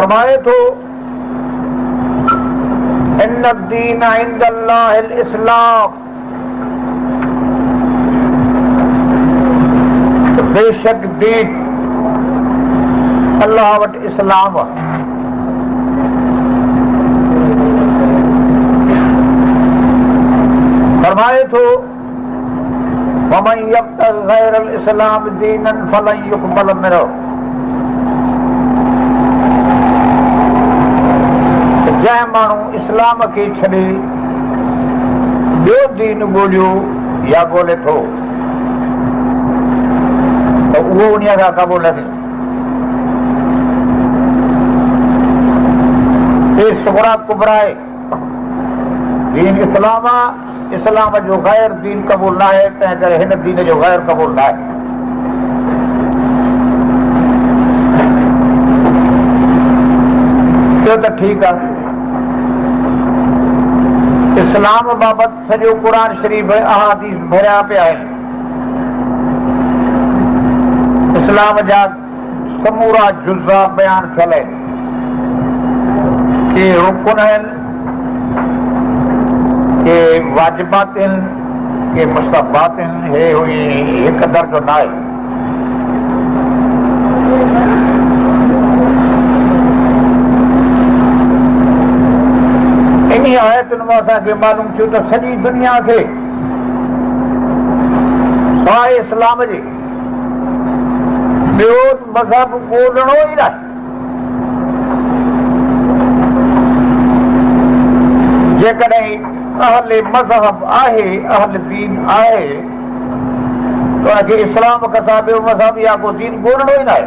फरमाए थो इन्न दीन इंदल्लाहिल इस्लाम, बेशक दीन अल्लाह वटि इस्लाम आहे। फरमाए थो वमन यब्तग़ि गैरल इस्लाम दीनन फलन युक़बल मिन्हु, जंहिं माण्हू इस्लाम खे छॾे ॿियो दीन ॻोल्हियो या ॻोल्हे थो त उहो उन खां क़बूल न थींदो। सुगरा कुबरा आहे, दीन इस्लाम आहे, इस्लाम जो गैर दीन क़बूल न आहे, तंहिं करे हिन दीन जो गैर क़बूल न आहे। ॿियो त ठीकु आहे, इस्लाम बाबति सॼो क़ुरान शरीफ़ अहादीस भरिया पिया आहिनि। इस्लाम जा समूरा जुज़ा बयान थियल आहिनि, के रुकन आहिनि, के वाजिबात आहिनि, के मुस्तहबात आहिनि। हे हिकु दर्जो न आहे। इन आयतुनि मां असांखे मालूम थियो त सॼी दुनिया खे सवाइ इस्लाम जे ॿियो मज़हब ॻोल्हणो ई न आहे। जेकॾहिं अहल मज़हब आहे, अहल दीन आहे, त हुनखे इस्लाम खां सवाइ ॿियो मज़हब या को दीन ॻोल्हणो ई न आहे।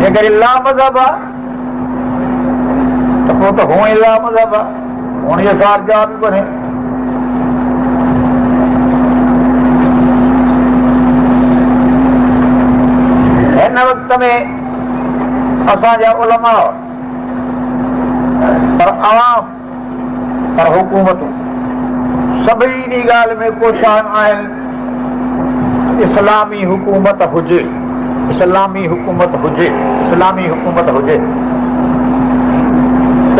जेकॾहिं ला मज़हब आहे त पोइ त हूअं ई ला मज़हब आहे, हुन जो सार जवाब बि कोन्हे। हिन वक़्त में असांजा उलमा पर आवाम पर हुकूमतूं सभई इन ॻाल्हि में कोशिश आहिनि इस्लामी हुकूमत हुजे, इस्लामी हुकूमत हुजे, इस्लामी हुकूमत हुजे।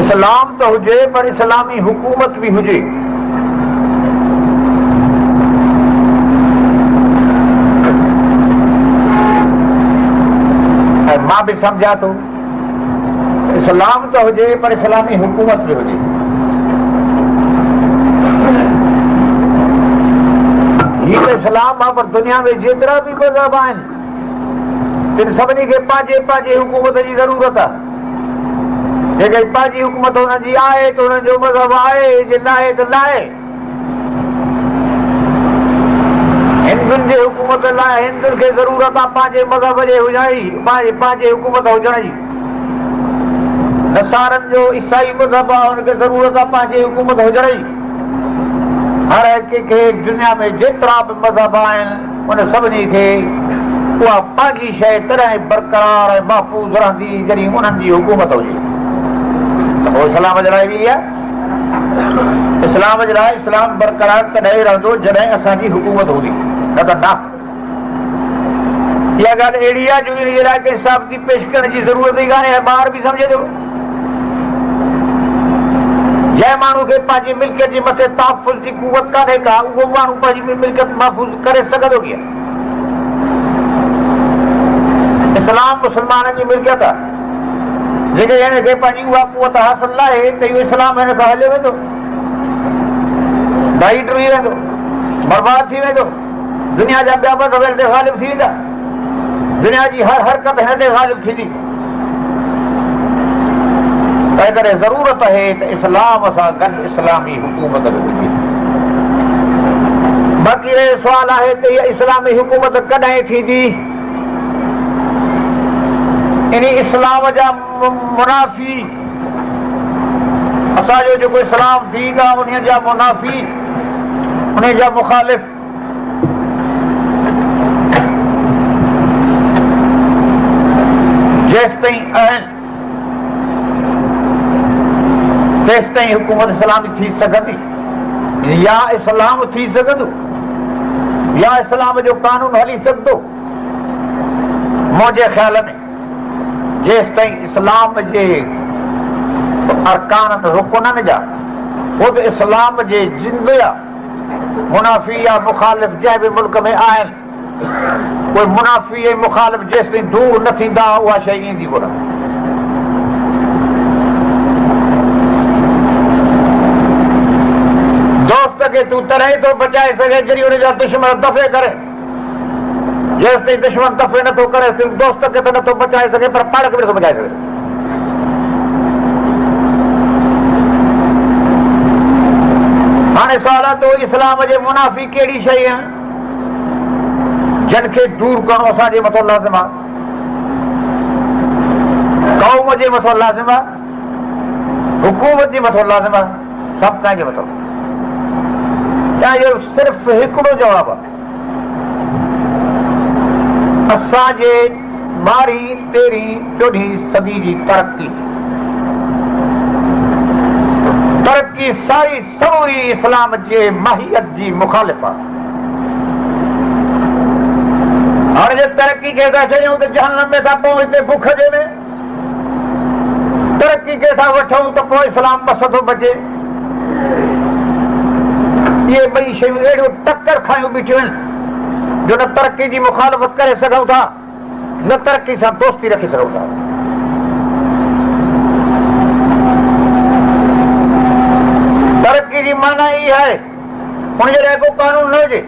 इस्लाम त हुजे पर इस्लामी हुकूमत बि हुजे। ऐं मां बि सम्झां थो इस्लाम त हुजे पर इस्लामी हुकूमत बि हुजे। हीउ त इस्लाम आहे, पर दुनिया में जेतिरा बि मज़हब आहिनि तिन सभिनी खे पंहिंजे पंहिंजे हुकूमत जी ज़रूरत आहे। जेकॾहिं पंहिंजी हुकूमत हुननि जी आहे त हुननि जो मज़हब आहे, जे न आहे त न आहे। हिंदुनि जे हुकूमत लाइ हिंदुनि खे ज़रूरत आहे पंहिंजे मज़हब जे हुजण जी, पंहिंजे हुकूमत हुजण जी। नसारनि जो ईसाई मज़हब आहे, हुनखे ज़रूरत आहे पंहिंजी हुकूमत हुजण जी। हर कंहिंखे दुनिया में जेतिरा बि मज़हब आहिनि उन सभिनी खे उहा पंहिंजी शइ तॾहिं बरक़रार ऐं महफ़ूज़ रहंदी जॾहिं उन्हनि जी हुकूमत हुजे। त पोइ इस्लाम जे लाइ बि आहे, इस्लाम जे लाइ इस्लाम बरक़रार तॾहिं रहंदो जॾहिं असांजी हुकूमत हूंदी, न त न। इहा ॻाल्हि अहिड़ी आहे जो इन जे लाइ कंहिं साबिती पेश करण जी ज़रूरत ई कान्हे, ॿार बि सम्झे थो। जंहिं माण्हू खे पंहिंजी मिल्कियत जे मथे तहफ़ुज़ जी क़ुवत कान्हे का, उहो माण्हू पंहिंजी मिल्कियत महफ़ूज़ करे सघंदो कीअं? इस्लाम मुस्लमाननि जी मिल्कियत आहे। जेके हिनखे पंहिंजी उहा क़ुवत हासिल न आहे त इहो इस्लाम हिन सां हलियो वेंदो, ढाई टुरी वेंदो, बर्बाद थी वेंदो। दुनिया जा ॿिया मज़हब हिन ते ग़ालिब थी वेंदा, दुनिया जी हर हरकत हिन ते ग़ालिब थींदी। तंहिं करे ज़रूरत आहे त इस्लाम सां गॾु इस्लामी हुकूमत बि हुजे। बाक़ी सुवाल आहे त इहा इस्लामी हुकूमत कॾहिं थींदी? इन इस्लाम जा मुनाफ़ी, असांजो जेको इस्लाम दीन आहे उन जा मुनाफ़ी, उन जा मुखालिफ़ जेसि ताईं आहिनि तेसि ताईं हुकूमत इस्लामी थी सघंदी, या इस्लाम थी सघंदो, या इस्लाम जो कानून हली सघंदो। मुंहिंजे ख़्याल में जेसि ताईं इस्लाम जे अरकान रुकननि जा ख़ुदि इस्लाम जे जिंद या मुनाफ़ी या मुखालिफ़ जंहिं बि मुल्क में आहिनि उहे मुनाफ़ी ऐं मुखालिफ़ जेसि ताईं दूर न थींदा उहा शइ ईंदी कोन। दोस्त खे तूं तॾहिं थो बचाए सघे जॾहिं हुनजा दुश्मन दफ़े करे। जेसि ताईं दुश्मन दफ़े नथो करे सिर्फ़ दोस्त खे त नथो बचाए सघे पर पाण खे बि नथो बचाए सघे। हाणे सुवाल आहे त इस्लाम जे मुनाफ़ी कहिड़ी शइ आहिनि जिन खे दूर करणो असांजे मथां लाज़िम आहे, क़ौम जे मथां लाज़िम आहे, हुकूमत जे मथां लाज़िम आहे, सभु कंहिंजे मथां। या इहो सिर्फ़ हिकिड़ो जवाबु आहे। असांजे 12हीं 13हीं 14हीं सदी जी तरक़ी सारी सभई इस्लाम जे माहियत जी मुखालिफ़ आहे। हाणे जे तरक़ी खे था चयूं त जहन्नम में था पोइ हिते बुख जे में, तरक़ी खे था वठूं त पोइ इस्लाम बस थो बचे। इहे ॿई शयूं अहिड़ियूं टकर खायूं बीठियूं आहिनि जो न तरक़ी जी मुखालिफ़त करे सघूं था न तरक़ी सां दोस्ती रखी सघूं था। तरक़ी जी माना इहा आहे हुनजे लाइ को कानून न हुजे,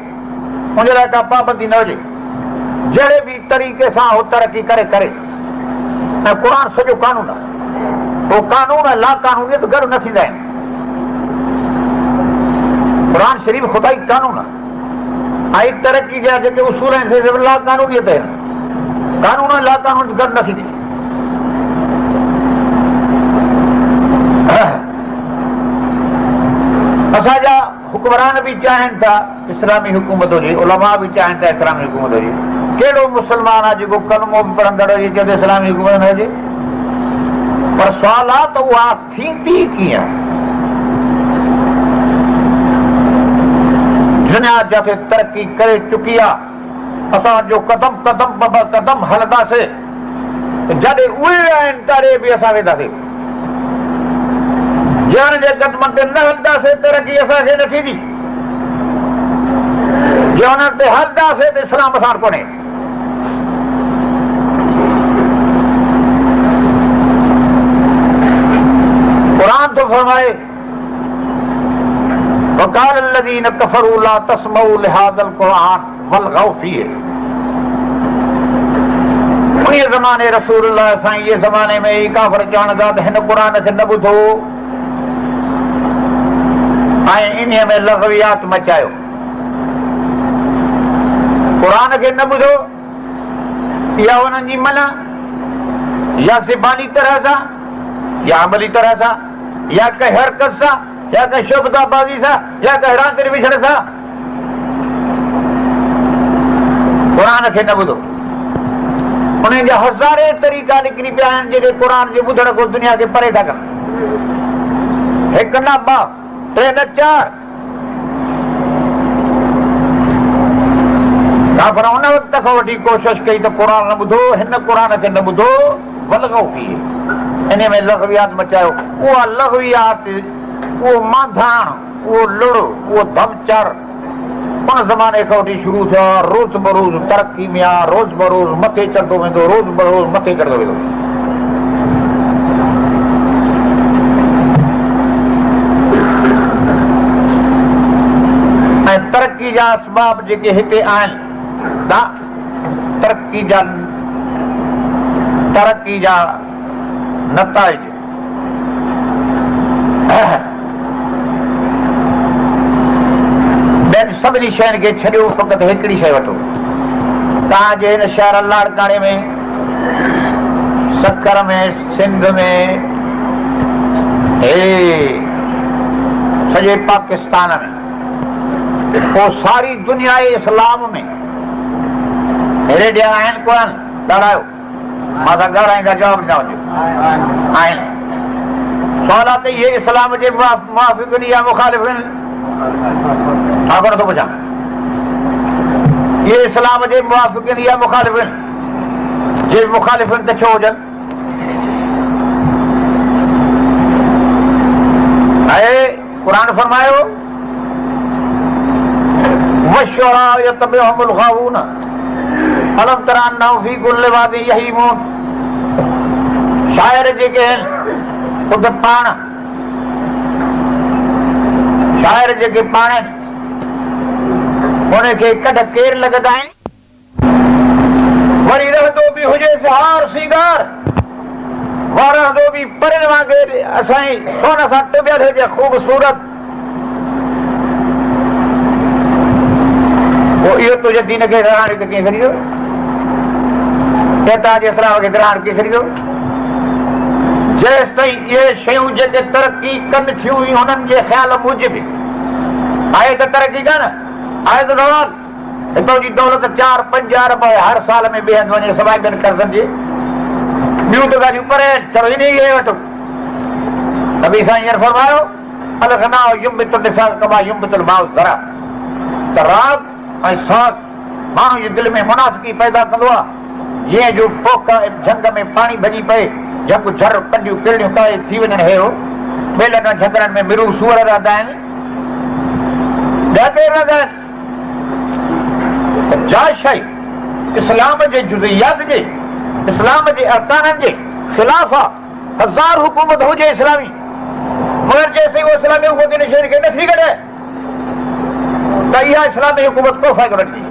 हुनजे लाइ का पाबंदी न हुजे, जहिड़े बि तरीक़े सां उहो तरक़ी करे करे। ऐं क़ुर सॼो कानून आहे, उहो कानून ऐं ला कानूनियत गॾु न थींदा आहिनि। क़ुर शरीफ़ ख़ुदा ई कानून आहे ऐं तरक़ी जा जेके उसूल आहिनि से ला कानूनियत आहिनि। कानून ऐं ला कानून गॾु न थींदी। असांजा हुक्मरान बि चाहिनि था इस्लामी हुकूमत हुजे, उलमा बि चाहिनि था इस्लामी हुकूमत हुजे। कहिड़ो मुस्लमान आहे जेको कलमो बि पढ़ंदड़ हुजे चए इस्लामी हुकूमत न हुजे? पर सुवाल आहे त उहा थींदी कीअं? दुनिया जिथे तरक़ी करे चुकी आहे असांजो कदम कदम कदम हलंदासीं, जॾहिं उहे आहिनि तॾहिं बि असां वेंदासीं। ॼण जे कदमनि ते न हलंदासीं तरक़ी असांखे न थींदी। जे हुननि ते हलंदासीं त इस्लाम असां वटि कोन्हे। क़ुर थो फरमाए وقال الذين كفروا لا تسمعوا لهذا القرآن والغوا فيه। उन ज़माने रसूल साईं जे ज़माने में ई काफ़िर चवण था त हिन क़ुर खे न ॿुधो ऐं इन में लग़वियात मचायो। क़ुर खे न ॿुधो इहा उन्हनि जी मना या ज़बानी तरह सां या अमली तरह सां या कंहिं हरकत सां या कंहिं शुभदाबाज़ी सां या कंहिं रांदि विझण सां क़ुर खे न ॿुधो। उन्हनि जा हज़ारे तरीक़ा निकिरी पिया आहिनि जेके क़ुर जे ॿुधण खां दुनिया खे परे था कनि। हिकु न ॿ टे न चार। काफ़िर उन वक़्त खां वठी कोशिशि कई त क़ुर न ॿुधो, हिन क़ुर खे न ॿुधो, वलगो थी इन में लग़वियात मचायो। उहा लग़वियात, उहो मांधाण, उहो लुड़, उहो धमचर उन ज़माने खां वठी शुरू थियो। रोज़ बरोज़ तरक़ी में आहे, रोज़ बरोज़ मथे चढ़ंदो वेंदो, रोज़ बरोज़ मथे चढ़ंदो वेंदो। ऐं तरक़ी जा असबाब जेके हिते आहिनि, तरक़ी जा नताइज सभिनी शयुनि खे छॾियो, फ़क़ति हिकिड़ी शइ वठो। तव्हांजे हिन शहर लाड़काणे में, सखर में, सिंध में, सॼे पाकिस्तान में, पोइ सारी दुनिया इस्लाम में हेॾे ॾियण आहिनि कोन? ॻाल्हायो, मां सां ॻाल्हाईंदा जवाब ॾिना वञो। आहिनि। सुवाल आहे त इहे इस्लाम जे मुआफ़िक़ या मुखालिफ़ आहिनि? आख़िर थो पुछां, इहे इस्लाम जे मुआफ़िक़ या मुखालिफ़ आहिनि? जे मुखालिफ़ आहिनि त छो हुजनि? कुरान फरमायो वशरा यतबिहुमुल गावून अलम तरा अन्नहुम फी कुल्लि वादिन यहीमून। शायर जेके आहिनि ख़ुद पाण शायर जेके पाण आहिनि उनखे कॾ केर लॻंदा आहिनि। वरी रहंदो बि हुजे हार सींगार रहंदो बि परिन वांगुरु असांजी सोन सां टुबियल हुजे ख़ूबसूरत। पोइ इहो तुंहिंजे दीन खे ग्रहण कीअं करियो तव्हांजे इस्लाम खे ग्रहण कीअं करियो। जेसि ताईं इहे शयूं जेके तरक़ी कनि थियूं हुननि जे ख़्याल मूजिब आहे त तरक़ी कान आहे त दौलत हितां जी दौलत 4-5 अरब हर साल में ॿिए हंधि वञे सवाइ ॿियनि कर्ज़नि जे ॿियूं त ॻाल्हियूं पर चलो इन ई वठो। नबी साईं हींअर फरमायो अलगना युम्बितुल निसा कमा युम्बितुल माउ ज़रा त राग ऐं साग माण्हू जे दिलि में मुनाफ़िकी पैदा कंदो आहे। जीअं जो पोख झंग में पाणी भॼी पए झंग झर कंडियूं किरड़ियूं काए थी वञनि हेयो ॿेलनि झंगरनि में मिरू सूअर रहंदा आहिनि ॾाढे रहंदा आहिनि। जा शइ इस्लाम जे जुज़ियात जे इस्लाम जे अरकाननि जे ख़िलाफ़ आहे 1000 हुकूमत हुजे इस्लामी मगर जेसिताईं उहो इस्लामी हुकूमत इन शइ खे नथी कढे त इहा इस्लामी हुकूमत को फ़ाइदो नथी।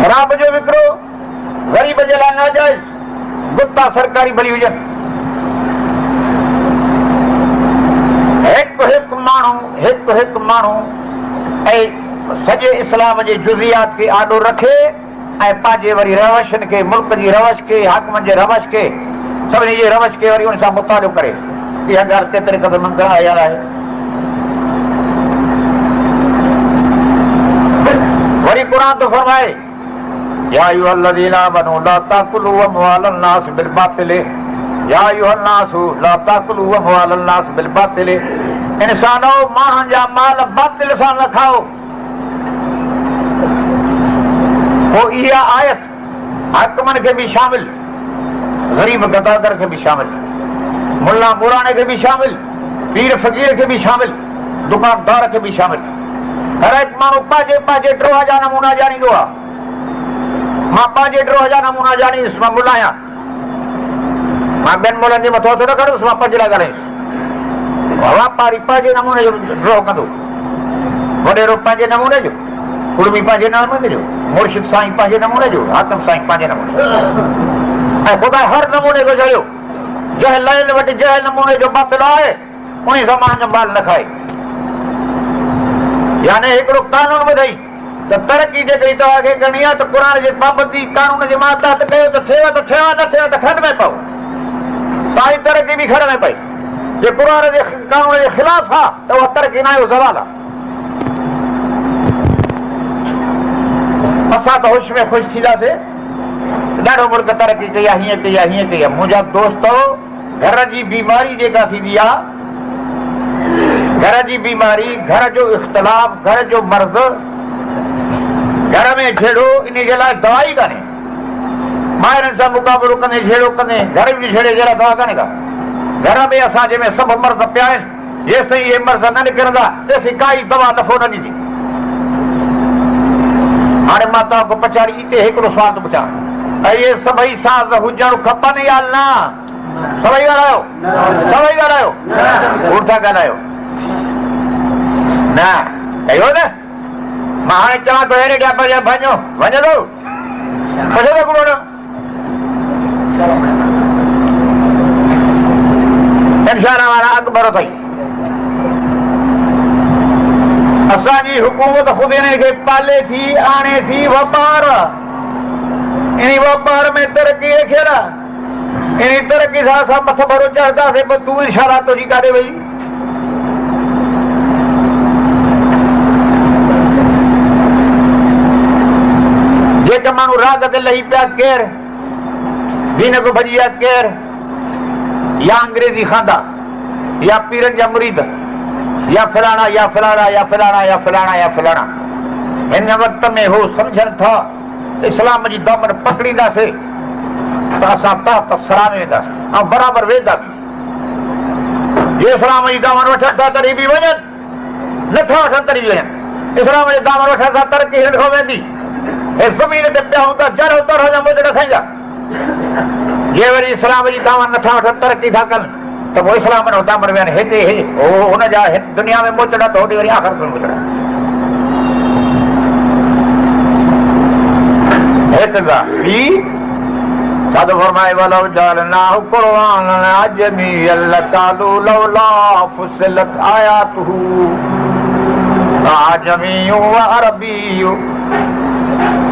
शराब जो विकिरो ग़रीब जे लाइ नाजाइज़ गुप्ता सरकारी भली हुजनि। हिकु माण्हू ऐं सॼे इस्लाम जे जुज़ियात खे आॾो रखे ऐं पंहिंजे वरी रवशनि खे मुल्क जी रवश खे हाकमनि जे रवश खे सभिनी जे रवश खे वरी उन सां मुतालो करे इहा ॻाल्हि केतिरे क़दुरु मंज़र आयल आहे। वरी क़ुरान थो फरमाए या अय्युहल्लज़ीना आमनू ला ताकुलू अमवालन नास बिल बातिल या अय्युहन नासु ला ताकुलू अमवालन नास बिल बातिल। इंसानो माण्हुनि जा माल बातिल सां न खाओ। पोइ इहा आयत हाकमनि खे बि शामिल ग़रीब गदादर खे बि शामिल मुल्ला मुराणे खे बि शामिल पीर फ़कीर खे बि शामिल दुकानदार खे बि शामिल। हर हिकु माण्हू पंहिंजे ड्रोह जा नमूना ॼाणींदो आहे। मां पंहिंजे ड्रोह जा नमूना ॼाणींदुसि मां मुल्ला आहियां मां ॿियनि मुल्हनि जे मथां थो न खणुसि मां पंहिंजे लाइ ॻाल्हाईंदुसि। वापारी पंहिंजे नमूने जो ड्रोह कंदो वॾेरो पंहिंजे नमूने जो कुड़मी पंहिंजे नमूने जो मुर्शिद साईं पंहिंजे नमूने जो हाकम साईं पंहिंजे नमूने ऐं ख़ुदा हर नमूने को जहिड़ो जंहिं लयल वटि जंहिं नमूने जो बातिल आहे उन सां माण्हू माल न खाए। यानी हिकिड़ो कानून ॿुधाई त तरक़ी जेकॾहिं तव्हांखे करणी आहे त क़ुरान जे पाबंदी कानून जे मातहत कयो त थिएव त थिएव न थिएव त खण में पओ। तव्हांजी तरक़ी बि खण में पई जे क़ुरान जे कानून जे ख़िलाफ़ आहे त उहा तरक़ी न आहे ज़वाल आहे। असां त होश में ख़ुशि थींदासीं ॾाढो मुल्क तरक़ी कई आहे हीअं कई आहे हीअं कई आहे। मुंहिंजा दोस्त घर जी बीमारी जेका थींदी आहे घर जी बीमारी घर जो इख़्तिलाफ़ घर जो मर्ज़ घर में झेड़ो इन जे लाइ दवाई कान्हे। ॿाहिरनि सां मुक़ाबिलो कंदे झेड़ो कंदे घर बि झेड़े जे लाइ दवा कान्हे का। घर में असां जंहिंमें सभु मर्ज़ पिया आहिनि जेसि ताईं इहे मर्ज़ न निकिरंदा तेसि काई दवा नफ़ो न ॾींदी। हाणे मां तव्हांखे पचारी हिते हिकिड़ो सुवाल थो पुछां ऐं इहे सभई साज़ हुजणु खपनि या न? सभई ॻाल्हायो कूड़ था ॻाल्हायो न कयो न। मां हाणे चवां थो अहिड़े ॾिया वञो वञो थो पुछो थो कूड़ इंशाअल्लाह वारा अकबर अथई। असांजी हुकूमत ख़ुदि इन खे पाले थी आणे थी वापार इन वापार में तरक़ी रखियल आहे। इन तरक़ी सां असां मथ भरो चढ़ंदासीं पर तूं इंशाअल्लाह तुंहिंजी काॾे वई। जेके माण्हू राग ते लही पिया केरु दीन को भॼी विया केरु या अंग्रेज़ी खांदा या पीरनि जा मुरीद या फलाणा या फलाणा या फलाणा या फलाणा या फलाणा हिन वक़्त में हो सम्झनि था इस्लाम जी दामन पकड़ींदासीं त असां तहत सरा में वेंदासीं ऐं बराबरि वेंदा बि। जे इस्लाम जी दामन वठनि था तॾहिं बि वञनि, नथा वठनि तॾहिं बि वञनि। इस्लाम जी दामन वठण सां तरक़ी हिन खां वेंदी। हे ज़मीन ते पिया हूंदा जड़ उतर जा मुंड न खाईंदा। जे वरी इस्लाम जी दामन नथा वठनि तरक़ी था कनि त पोइ इस्लाम जो दामन वेहनि हिते हुनजा दुनिया में मोचड़ा त होॾे वरी आख़िरत में मोचड़ा। हिकु ॻाल्हि ॿी छा थो फरमाए वलो जअलनाहु क़ुरआनन अजमिय्यन लक़ालू लौला फुस्सिलत आयातुहु अजमिय्यु व अरबिय्यु।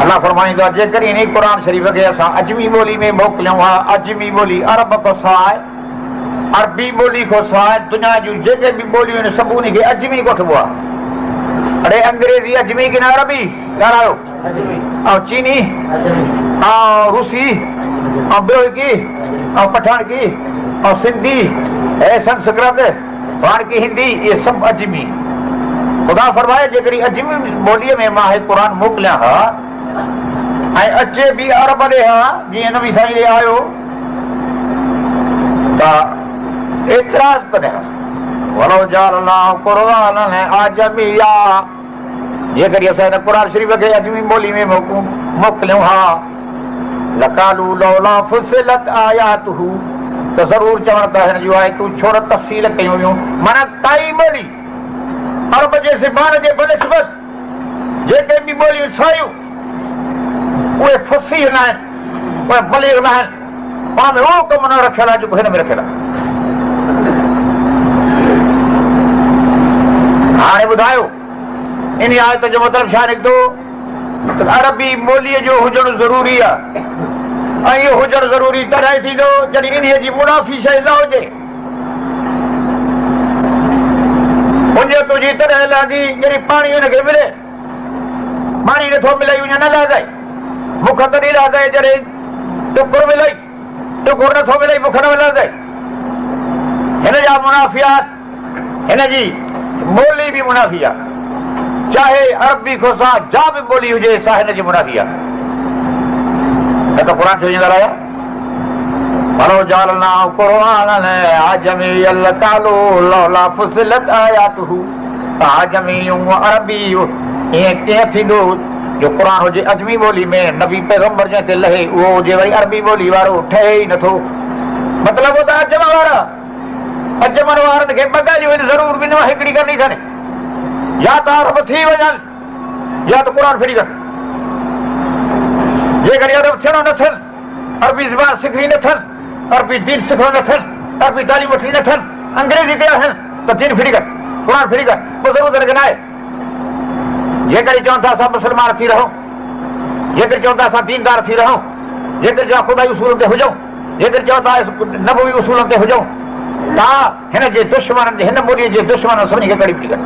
अल्लाह फरमाईंदो आहे जेकर इन क़ुर शरीफ़ खे असां अजमी ॿोली में मोकिलियूं हा, अजमी ॿोली अरब खां सवाइ, अरबी ॿोली खां सवाइ दुनिया जूं जेके बि ॿोलियूं आहिनि सभु उन खे अजमी कोठबो आहे। अड़े अंग्रेज़ी अजमी की न अरबी ॻाल्हायो, ऐं चीनी ऐं रूसी ऐं ॿियो की ऐं पठान की ऐं सिंधी ऐं संस्कृत वाणकी हिंदी इहे सभु अजमी। ख़ुदा फरमाए जेकॾहिं अजमी ॿोलीअ में मां क़ुर मोकिलियां हा ऐं अचे बि अरब ॾे हा जीअं नबी साईं ॾे आयो त एतिराज़ कॾहिं वलो जअलनाहु क़ुरआनन अजमिय्या। जेकॾहिं असां हिन क़ुर शरीफ़ खे अजमी ॿोली में मोकिलियूं हा लक़ालू लौला फुस्सिलत आयातुहु त ज़रूर चवण त हिन जूं आयतूं छो न तफ़सील कयूं हुयूं। माना काई ॿोली अरब जे ज़बान जे बनिस्बत जेके बि ॿोलियूं छायूं उहे फसीह न आहिनि, उहे बलीग न आहिनि, पाण में उहो कमु न रखियल आहे जेको हिन में रखियल आहे। हाणे ॿुधायो इन आयत जो मतिलबु छा निकितो त अरबी ॿोलीअ जो हुजणु ज़रूरी आहे ऐं इहो हुजणु ज़रूरी तॾहिं थींदो जॾहिं इन जी मुनाफ़ी शइ न हुजे। मुंहिंजो तुंहिंजी तॾहिं लहंदी जॾहिं पाणी हुनखे मिले, पाणी नथो मिले ईअं न लहंदे, मुख तॾहिं लहंदे जॾहिं टुकुर मिले, टुकुर नथो मिले मुख न मिलंदे। हिन जा मुनाफ़ियात, हिन जी ॿोली बि मुनाफ़ी आहे, चाहे अरबी खां सा जा बि ॿोली हुजे सा हिन जी मुनाफ़ी आहे। न त क़ुर छो ईअं ॻाल्हायो वलो जअलनाहु क़ुरआनन अजमिय्यन लक़ालू लौला फुस्सिलत आयातुहु अजमिय्यु व अरबिय्यु। ईअं कीअं थींदो जो क़ुर हुजे अजमी ॿोली में, नबी पैगम्बर जंहिं ते लहे उहो हुजे वरी अरबी ॿोली वारो ठहे ई नथो। मतिलबु त अजम वारा अजमन वारनि खे ॿ ॻाल्हियूं आहिनि ज़रूर बि न हिकिड़ी करणी अथनि, या त अरब थी वञनि या त क़ुर फिरी कनि। जेकॾहिं अरब थियणो न थियनि, अरबी ज़बान सिखणी न थियनि, अरबी दीन सिखणो न थियनि, अरबी तालीम वठणी न थियनि, अंग्रेज़ी कया थियनि त दीन फिरी कनि, क़ुर फिरी कनि, पोइ ज़रूरत न आहे। जेकॾहिं चवनि था असां मुस्लमान थी रहूं, जेकॾहिं चवनि था असां दीनदार थी रहूं, जेकॾहिं चवनि ख़ुदाई उसूलनि ते हुजूं, जेकॾहिं चवनि था नबवी उसूलनि ते हुजूं, तव्हां हिन जे दुश्मननि हिन ॿोलीअ जे दुश्मन सभिनी खे कड़ी फिरी कनि।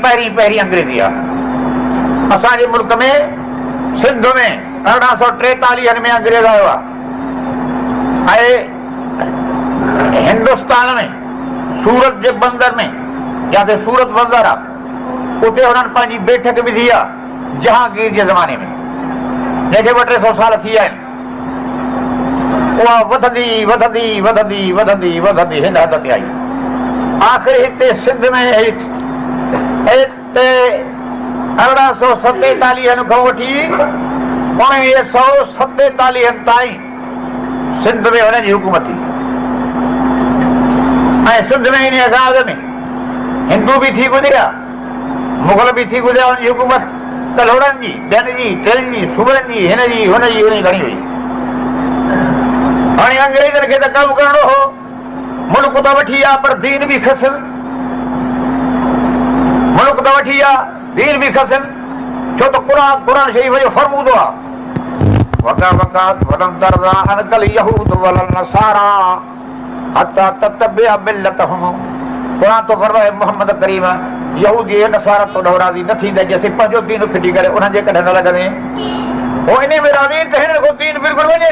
पहिरीं अंग्रेज़ी आहे। असांजे मुल्क में सिंध में 1843 में अंग्रेज़ आयो आहे ऐं हिंदुस्तान में सूरत जे बंदर में जिते सूरत बंदर आहे उते हुननि पंहिंजी बैठक विधी आहे जहांगीर जे ज़माने में, जंहिंखे 200-300 साल थी विया आहिनि। उहा वधंदी वधंदी वधंदी वधंदी वधंदी हिन हद ते आई। आख़िर हिते सिंध में 1847 खां वठी 1947 ताईं सिंध में हुननि जी हुकूमत थी ऐं सिंध में इन अॻ में हिंदू बि थी गुज़रिया, मुग़ल बि थी गुज़रिया। हुनजी हुकूमत तलहोड़नि जी, ॿियनि जी, टिनि जी, सूबनि जी, हिन जी हुन जी घणी हुई। हाणे अंग्रेज़नि खे त कमु करणो हो, मुल्क त वठी आहे पर दीन बि खसिल, मुल्क त वठी आहे दीन बि खसिल, छो त क़ुर शरीफ़ जो फरमूदो आहे क़ुर तो फरमाए मोहम्मद करीम यहूदी नसारा तो राज़ी न थींदा जेसिताईं पंहिंजो दीन फिटी करे उन्हनि जे कॾहिं न लॻंदे। पोइ इन में राज़ी त हिन खां दीन बिल्कुलु वञे,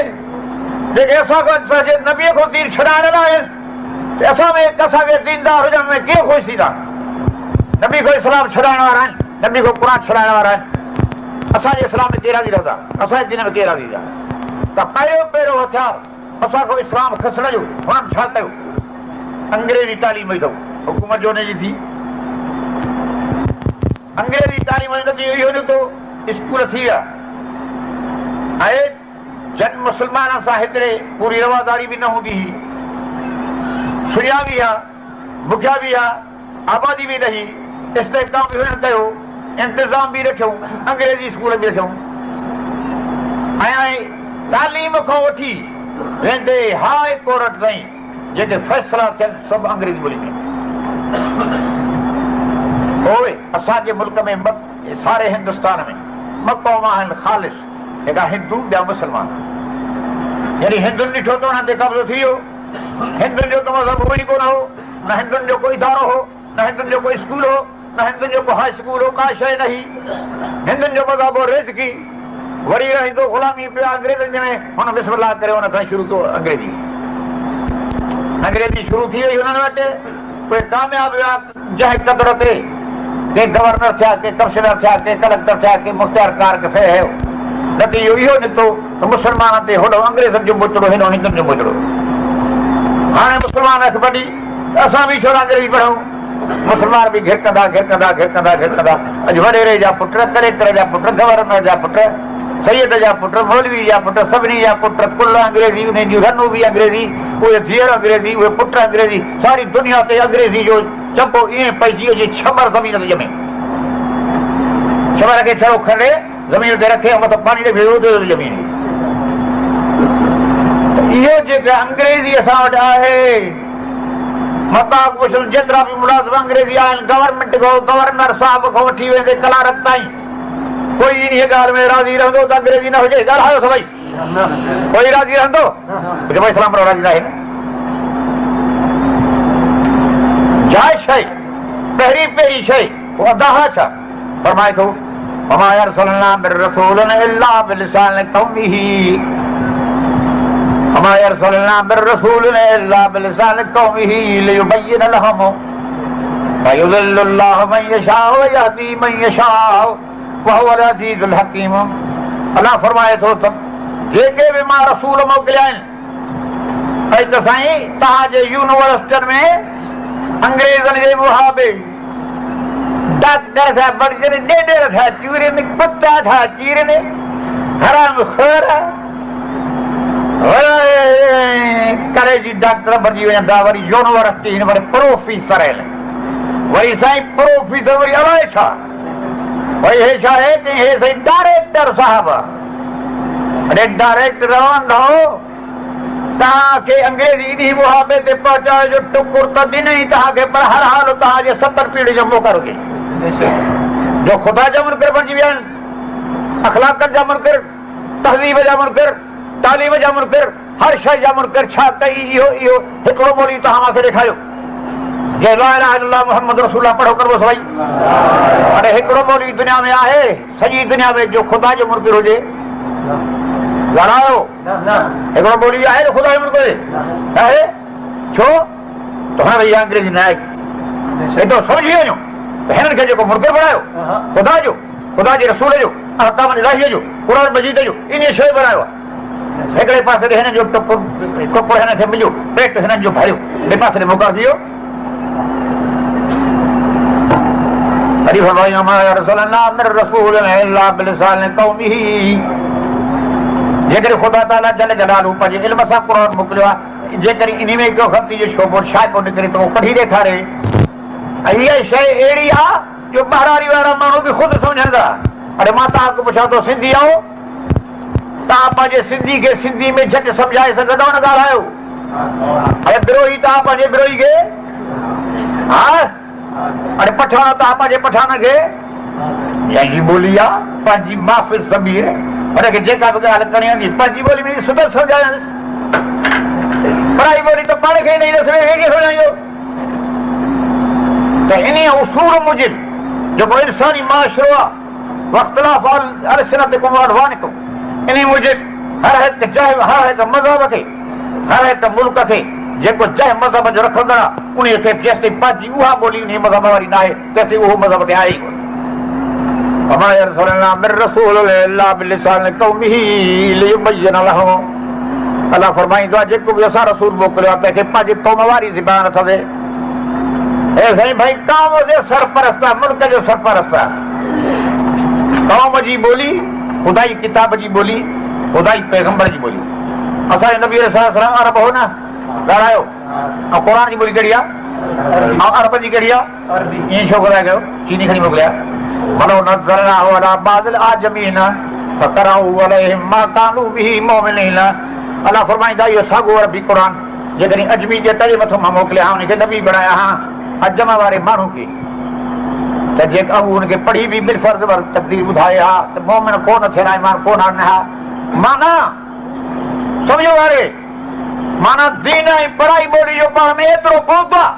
जेके असांजे नबीअ खां दीन छॾाइण लाइ आहिनि त असांखे दीनदार हुजण में कीअं ख़ुशि थींदा। नबी को इस्लाम छॾाइण वारा आहिनि, नबी को क़ुर छॾाइण वारा आहिनि। असांजे इस्लाम में केरु राज़ी रहंदा, असांजे दिन में केरु राज़ी रहंदा? त पहिरियों हथियार असांखो इस्लाम खसण जो हुननि छा कयो? अंग्रेज़ी तालीम अथव, हुकूमत जो हुनजी थी अंग्रेज़ी तालीम इहो ॾिठो, स्कूल थी विया ऐं जन मुस्लमाननि सां हिकिड़े पूरी रवादारी बि न हूंदी हुई, सुञा बि आहे, बुखिया बि आहे, आबादी बि रही, इस्तेहकाम बि हुननि कयो, इंतज़ाम बि रखियो, अंग्रेज़ी स्कूल बि रखियो ऐं तालीम खां वठी वेंदे हाई कोर्ट ताईं जेके फ़ैसिला थियनि सभु अंग्रेज़ी ॿोली में। पोइ असांजे मुल्क में सारे हिंदुस्तान में ॿ क़ौम आहिनि ख़ालिस, हिकिड़ा हिंदू ॿिया मुस्लमान। यानी हिंदुनि ॾिठो त हुननि ते कब्ज़ो थी वियो, हिंदुनि जो त मज़हब कोई कोन हो, न हिंदुनि जो कोई इदारो हो, न हिंदुनि जो कोई स्कूल हो, न हिंदुनि जो को हाई स्कूल हो, का शइ न हुई। हिंदुनि जो मज़हब हो रिज़्क़ी, वरी रहंदो ग़ुलामी पिया अंग्रेज़नि में, हुन बिस्मिल्लाह करे हुन खां शुरू कयो अंग्रेज़ी शुरू थी वई हुननि वटि। उहे कामयाब हुआ जंहिं क़दर ते के गवर्नर थिया, के कमिश्नर थिया, के कलेक्टर थिया, के मुख़्तियारकार के फे नतीजो इहो निकितो त मुस्लमाननि ते होॾो अंग्रेज़नि जो मुचड़ो, हेॾो हिंदुनि जो मुचड़ो। हाणे मुस्लमान अख बढी असां बि छो अंग्रेज़ी पढ़ूं? मुस्लमान बि घिरकंदा घिरकंदा घिरकंदा घिरकंदा अॼु वॾेरे जा पुट, कलेक्टर जा पुट, गवर्नर जा पुट, सैयद जा पुट, मौलवी जा पुट, सभिनी जा पुट कुल अंग्रेज़ी, उन जूं रनूं बि अंग्रेज़ी, उहे धीअर अंग्रेज़ी, उहे पुट अंग्रेज़ी, सारी दुनिया ते अंग्रेज़ी जो चंपो ईअं पइजी वञे छबर ज़मीन ते ॼमे। छबर खे छड़ो खणे ज़मीन ते रखे ऐं मथां पाणी ॾे ज़मीन। इहो जेका अंग्रेज़ी असां वटि आहे, मता जेतिरा बि मुलाज़िम अंग्रेज़ी आहिनि, गवर्नमेंट खां गवर्नर साहिब खां वठी वेंदे कलारत ताईं कोई इन ॻाल्हि में राज़ी रहंदो त अंग्रेज़ी न हुजे? ॻाल्हायो सभई, कोई राज़ी रहंदो? भई इस्लाम राज़ी न आहे। जाइ शइ पहिरीं शइ उहा अदा छा फरमाए थो, वमा अरसलना मिन रसूलिन इल्ला बिलिसान क़ौमिही, वमा अरसलना मिन रसूलिन इल्ला बिलिसान क़ौमिही लियुबय्यिन लहुम फयुज़िल्लु अल्लाहु मन यशाअ व यहदी मन यशाअ वहुवल अज़ीज़ुल हकीम। अल्लाह फरमाए थो त जेके बि मां रसूल मोकिलिया आहिनि, ऐं त साईं तव्हांजे यूनिवर्सिटियुनि में अंग्रेज़नि जे मुहाबे डॉक्टर थिया, बर्जर ॾेॾर थिया चूरनि, कुता थिया चीरनि, हराम खोर करे जी डॉक्टर बणिजी वेंदा, वरी यूनिवर्सिटी वरी प्रोफेसर आहिनि, वरी साईं प्रोफेसर वरी अलाए छा, वरी हे छा आहे कि हे साईं डायरेक्टर साहिब। अरे डायरेक्टर रहंदो तव्हांखे अंग्रेज़ी इन मुहाबे ते पहुचाए जो टुकुर त ॾिनई तव्हांखे, पर हर हाल तव्हांजे 70 पीढ़ी जो मोकर हुजे जो ख़ुदा जा मुनकर बणिजी विया आहिनि, अखलाक़त जा मुनकर, तहज़ीब जा मुनकर, तालीम जा मुनकर, हर शइ जा मुनकर। छा कई? इहो हिकिड़ो ॿोली तव्हां मूंखे ॾेखारियो जे ला इलाहा इल्लल्लाह मुहम्मद रसूलुल्लाह पढ़ो करबो सभई। अरे हिकिड़ो ॿोली दुनिया में आहे सॼी दुनिया में जो ख़ुदा जो मुनकर हुजे? ॻाल्हायो, हिकिड़ो ॿोली आहे त ख़ुदा जो मुनकर आहे? छो? त हाणे इहा अंग्रेज़ी न आहे, एॾो सम्झी वञो त हिननि खे जेको मुनकर बणायो ख़ुदा जो, ख़ुदा जे रसूल जो, अहकाम इलाहीअ जो, क़ुरान मजीद जो, इन शइ बणायो आहे। हिकिड़े पासे ते हिननि जो टुकुर हिननि खे मिलियो, पेट हिननि जो भरियो, ॿिए पासे ते मुकर थी वियो। जेकॾहिं ख़ुदा ताला जल जलालहू पंहिंजे इल्म सां क़ुरान मोकिलियो आहे, जेकॾहिं इन में को ख़त जो शोभो छा को निकिरे त उहो कढी ॾेखारे। ऐं इहा शइ अहिड़ी आहे जो ॿाहिरारी वारा माण्हू बि ख़ुदि सम्झंदा। अरे मां तव्हांखे पुछां थो, सिंधी आहियो तव्हां, पंहिंजे सिंधी खे सिंधी में झटि सम्झाए सघंदव न? ॻाल्हायो। अरे बिरोही तव्हां पंहिंजे बिरोही खे, हा, अरे पठान तव्हां पंहिंजे पठान खे, पंहिंजी ॿोली आहे, पंहिंजी माफ़िल ज़मीर, हुनखे जेका बि ॻाल्हि करणी आहे पंहिंजी ॿोली में सुठो सम्झायांसि। पढ़ाई ॿोली त पाण खे ई न ईंदसि, ॿिए खे सम्झाईंदो। त इन उसूल मूजिब जेको इंसानी माशरो आहे, वख़्तिलाफ़ अलसिनतकुम व अल्वानिकुम, इन मूजिब हर हिकु मज़हब खे, हर हिकु मुल्क खे जेको जंहिं मज़हब जो रखंदड़ आहे उन खे जेसिताईं पंहिंजी उहा ॿोली उन मज़हब वारी न आहे तेसिताईं उहो मज़हब ते आहे ई कोन। वमा यरसलना मिर रसूल इल्ला बिलिसान कौमिही लियुबय्यिन लहुम। अल्लाह फरमाईंदो आहे जेको बि असां रसूल मोकिलियो आहे तंहिंखे पंहिंजी क़ौम वारी ज़बान अथव। हे साईं भाई क़ौम जो सरपरस्त आहे, मुल्क जो सरपरस्त आहे। क़ौम जी ॿोली ख़ुदाई किताब जी ॿोली, ख़ुदाई पैगंबर जी ॿोली। असांजे नबी सल्लल्लाहु अलैहि अरब हो न ॻाल्हायो, ऐं क़ुर जी ॿोली कहिड़ी आहे ऐं अरब जी कहिड़ी आहे? ईअं छो ॻाल्हाए कयो? चीनी खणी मोकिलिया। वलो नज़रनाहु अला बाज़िल आजमीन फक़रअू अलैहिम मा कानू बिही मुमिनीन। अल्लाह फरमाईंदा इहो साॻियो अरबी क़ुर जेकॾहिं अजमी जे तले मथां मां मोकिलिया हा, उनखे नबी बणाया हा अजम वारे माण्हू खे, त जेका उनखे पढ़ी बि बिलफर्ज़ वर तक़दीर ॿुधाए हा त मोमिन कोन थियणा, ईमान कोन आणणा हा। माना सम्झो वारे माना दीन ऐं पढ़ाई ॿोली जो पाण में एतिरो पहुतो आहे।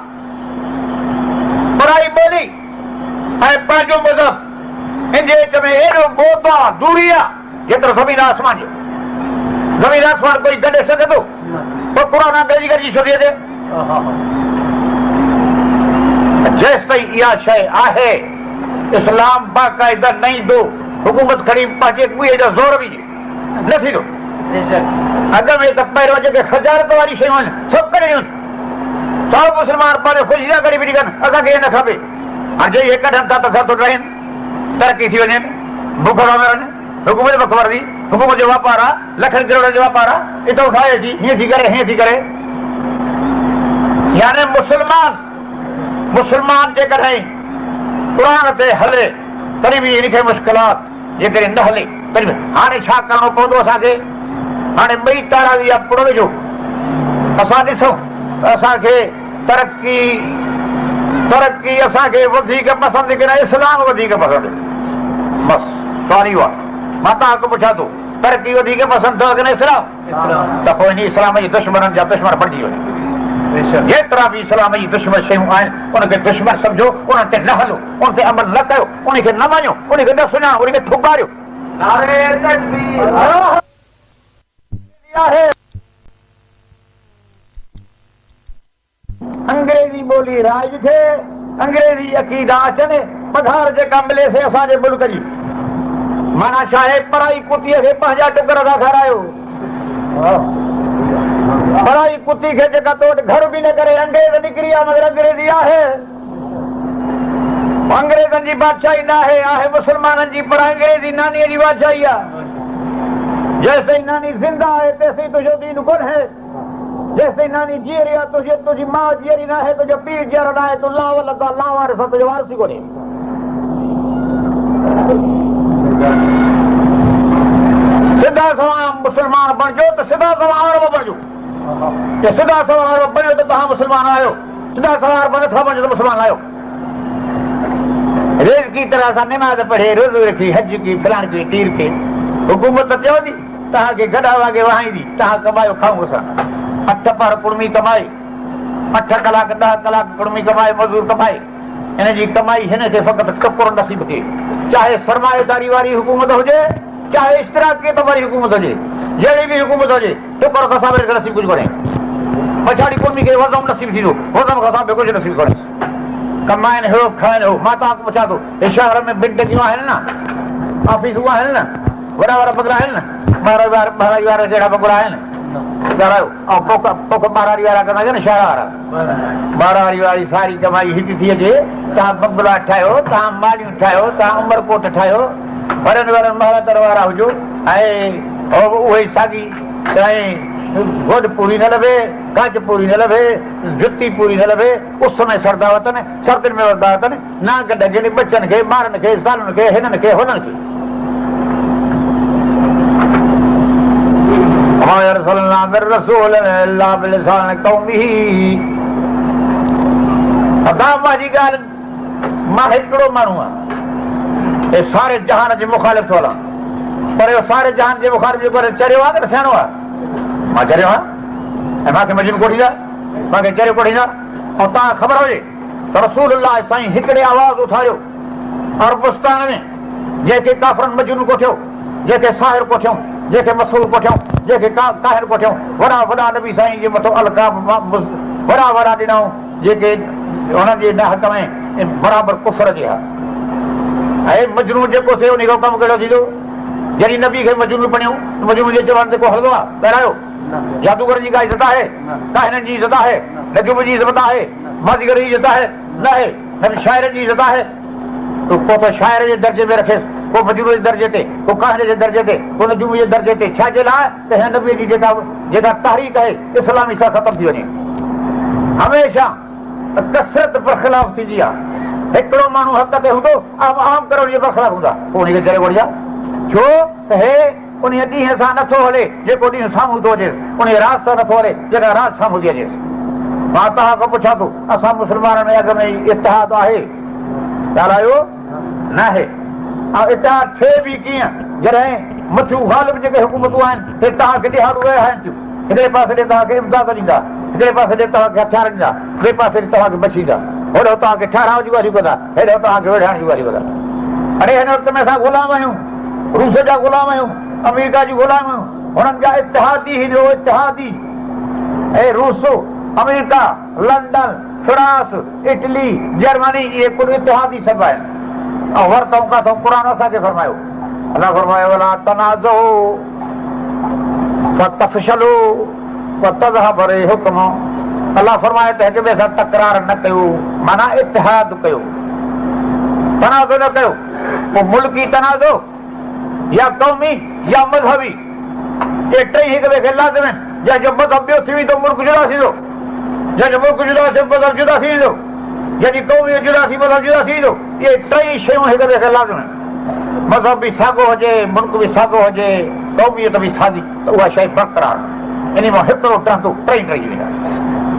पढ़ाई ॿोली ऐं पंहिंजो मज़हब इन जे विच में एॾो पहुतो आहे, दूरी आहे जेतिरो ज़मीन आसमान जो। ज़मीन आसमान कोई गॾे सघे थो? पोइ क़ुर गॾिजी छो थी अचे? जेसि ताईं इहा शइ आहे इस्लाम बाक़ाइदा न ईंदो, हुकूमत खणी पंहिंजे ॿुए जो ज़ोर बि न थींदो। अॻ में त पहिरियों जेके खजारत वारी शयूं आहिनि सभु करे ॾियूं, सभु मुस्लमान पंहिंजो ख़ुशी सां करे बि कनि, असांखे इहे न खपे। हाणे जे इहे कढनि था त थो रहनि, तरक़ी थी वञे, बुख था रहनि, हुकूमत बख़बर थी, हुकूमत जो वापारु आहे, लखनि करोड़ जो वापारु आहे, इतो ठाहे अची हीअं थी करे हीअं थी करे। यानी मुस्लमान जेकॾहिं क़ुर ते हले तॾहिं बि हिनखे मुश्किलात, जेकॾहिं न हले तॾहिं बि हाणे छा करणो पवंदो असांखे? हाणे ॿई तारावी आहे पुड़ वेझो, असां ॾिसूं असांखे तरक़ी असांखे वधीक पसंदि की न इस्लाम वधीक पसंदि? बसि सवाल इहो आहे। मां तव्हांखे पुछां थो तरक़ी वधीक पसंदि अथव की न इस्लाम? त पोइ इन इस्लाम जी दुश्मननि जा दुश्मन बणिजी वञे। जेतिरा बि इस्लाम जी दुश्मन शयूं आहिनि उनखे दुश्मन सम्झो, उन ते न हलो, उन ते अमल न कयो, उनखे न मञो, उनखे न सुञाणो, उनखे थुकारियो। अंग्रेज़ी ॿोली राज थिए, अंग्रेज़ी अक़ीदा अचनि, पघार जेका मिले से असांजे मुल्क जी। माना छा आहे? पढ़ाई कुतीअ खे पंहिंजा टुकर था खारायो। पढ़ाई कुती खे जेका तो वटि घर बि न करे, अंग्रेज़ निकिरी आहे मगर अंग्रेज़ी आहे। अंग्रेज़नि जी बादशाही न आहे मुस्लमाननि जी, पर अंग्रेज़ी नानीअ जी बादशाही आहे। जेसिताईं नानी ज़िंदा आहे तेसिताईं तुंहिंजो दीन कोन्हे। जेसिताईं नानी जीअरी आहे तुंहिंजी माउ जीअरी न आहे, तुंहिंजो पीउ जीअरो न आहे, तूं लाव लॻा लाव वारे सां तुंहिंजो वारसी कोन्हे। सिधा सवाइ मुस्लमान बणिजो त सिधा सवाइ अरब बणिजो, सिधा सवाइ अरब बणिजो त तव्हां मुस्लमान आहियो, सिधा सवाइ अरब नथा बणिजो त मुस्लमान आहियो। रेज़ की तरह सां निमाज़ पढ़े, रोज़ो रखी, हज की, फलाण की, तीर के, हुकूमत चवंदी तव्हांखे गॾा वागे वहाईंदी, तव्हां कमायो खाऊं असां। 8 पहर कुड़मी कमाए, 8 कलाक 10 कलाक कुड़मी कमाए, मज़दूर कमाए, इन जी कमाई हिन खे फ़क़ति टुकुर नसीब थिए। चाहे सरमाएदारी वारी हुकूमत हुजे, चाहे इश्तराकी वारी हुकूमत हुजे, जहिड़ी बि हुकूमत हुजे, टुकुर खां सवाइ नसीब कुझु कोन्हे। पछाड़ी कुड़मी खे वज़म नसीब थींदो, वज़म खां सवाइ कुझु नसीब कोन्हे। कमाइनि हो खाइनि हो। मां तव्हांखे पुछां थो, हे शहर में बिल्डिंगियूं आहिनि न, ऑफिसूं आहिनि न, वॾा वॾा बंगला आहिनि न, महाराज वारा जहिड़ा बंगला आहिनि ॻाल्हायो, ऐं पोख महारारी वारा कंदा आहिनि न, शहर वारा महारारी वारी सारी कमाई हिते थी अचे। तव्हां बंगला ठाहियो, तव्हां मालियूं ठाहियो, तव्हां उमरकोट ठाहियो, वॾनि वॾनि महारातर वारा हुजो, ऐं उहे साॻी गोॾ पूरी न लभे, कांच पूरी न लभे, जुती पूरी न लभे, उस में सरदा वतनि, सर्दियुनि में वरदा वतनि, नांग ढगनि बचनि खे, ॿारनि खे, ज़ालुनि खे, हिननि खे, हुननि खे। मां हिकिड़ो माण्हू आहियां, सारे जहान जे मुखालिफ़ थो हलां, पर सारे जहान जे मुखालिफ़ जेको चरियो आहे न सियाणो आहे, मां चरियो आहियां ऐं मूंखे मजबूर कोठींदा, मूंखे चरियो कोठींदा। ऐं तव्हां ख़बर हुजे त रसूल अल्लाह साईं हिकिड़े आवाज़ उथारियो अरबस्तान में, जेके काफ़रनि मजनून कोठियो, जेके साहिर कोठियूं, जेके मसूर कोठियूं, जेके काहिर कोठियूं, वॾा वॾा नबी साईं जे मथां अलकाब वॾा वॾा ॾिनऊं, जेके हुननि जे हक़ में बराबरि कुफर जे हा। ऐं मजनू जेको थिए उन खां कमु कहिड़ो थींदो? जॾहिं नबी खे मजनू बणियो, मजनू जे चवण ते को हलंदो आहे? ॿाहिरायो जादूगर जी का इज़त आहे? का हिननि जी इज़त आहे? नजूम जी इज़त आहे? बाज़ीगर जी इज़त आहे? न आहे। न शाइर जी इज़त आहे? तो को त शाइर जे दर्जे में रखेसि, को मजनू जे दर्जे ते, को काहिर जे दर्जे ते, को नजूम जे दर्जे ते। छा जे लाइ? त हिन नबीअ जी जेका तहरीक आहे इस्लामी सां ख़तम थी वञे। हमेशह कसरत बरख़िलाफ़ थींदी आहे। हिकिड़ो माण्हू हक़ ते हूंदो, आम करण जे बरख़िलाफ़ हूंदा, पोइ उनखे चढ़े वठिजा। छो त हे उन ॾींहं सां नथो हले जेको ॾींहुं साम्हूं थो अचेसि, उन राति सां नथो हले जेका राति साम्हूं थी अचेसि। मां तव्हां खां पुछां थो, असां मुस्लमाननि में अॻ में इतिहाद आहे? ॻाल्हायो न आहे। ऐं इतिहाद थिए बि कीअं? जॾहिं मथियूं ग़ालिब जेके हुकूमतूं आहिनि हे तव्हांखे ॾिहाड़ू रहिया आहिनि थियूं। हिकिड़े पासे ॾे तव्हांखे इमदाद ॾींदा, हिकिड़े पासे ॾे तव्हांखे हथियार ॾींदा, ॿिए पासे ॾे तव्हांखे बचींदा। होॾो तव्हांखे ठहराव जूं ॻाल्हियूं कंदा, हेॾो तव्हांखे विढ़ाइण जूं ॻाल्हियूं कंदा। अड़े हिन वक़्त में असां ग़ुलाम आहियूं, रूस जा ग़ुलाम आहियूं, अमेरिका जी ग़ुलाम आहियूं। हुननि जा इतिहादी इतिहादी ऐं रूस, America, London, France, Italy, Germany, इहे कुल इतिहादी सभु आहिनि। ऐं वरितऊं काथऊं? क़ुर असांखे फरमायो, अलाह फरमायो वला तनाज़ो फतफ़शलू वतज़हब रिहुकुम। अलाह फरमाए त हिक ॿिए सां तकरार न कयो, माना इतिहाद कयो, तनाज़ो न कयो। पोइ मुल्की तनाज़ो या क़ौमी या मज़हबी, इहे टई हिक ॿिए खे लाज़िम आहिनि। जंहिंजो मज़हब ॿियो थी वेंदो मुल्क जुदा थींदो, जंहिंजो मुल्क जुदा थियो मज़हब जुदा थी वेंदो, जंहिंजी क़ौमी जुदा थी मज़हब जुदा थी वेंदो। इहे टई शयूं हिक ॿिए खे लाज़िम आहिनि। मज़हब बि साॻियो हुजे, मुल्क बि साॻियो हुजे, क़ौमियत बि साॻी, त उहा शइ बरक़रार। इन मां हिकिड़ो टहंदो टई वेंदा।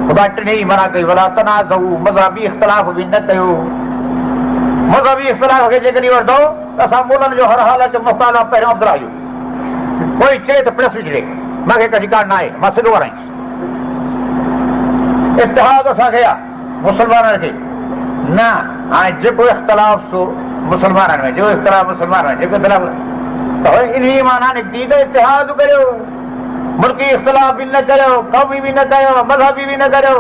ख़ुदा टिनी मना कई वला तनाज़ो, मज़हबी इख़्तिलाफ़ बि न कयो। मज़हबी इख़्तिलाफ़ खे जेकॾहिं वठो त असां मुलनि जो हर हालत जो मुख़्ताल पहिरियों अब्दुल आहियूं। कोई चए त प्लस बि चए, मूंखे का शिकार न आहे, मां सिधो वाराईंसि। इतिहाद असांखे आहे मुस्लमाननि खे न। हाणे जेको इख़्तिलाफ़ सो मुस्लमाननि में, जेको इख़्तिलाफ़ मुस्लमाननि में, जेको इख़्तिलाफ़ त इन माना निकिती त इतिहाद करियो, मुल्की इख़्तिलाफ़ बि न करियो, क़ौमी बि न करियो, मज़हबी बि न करियो।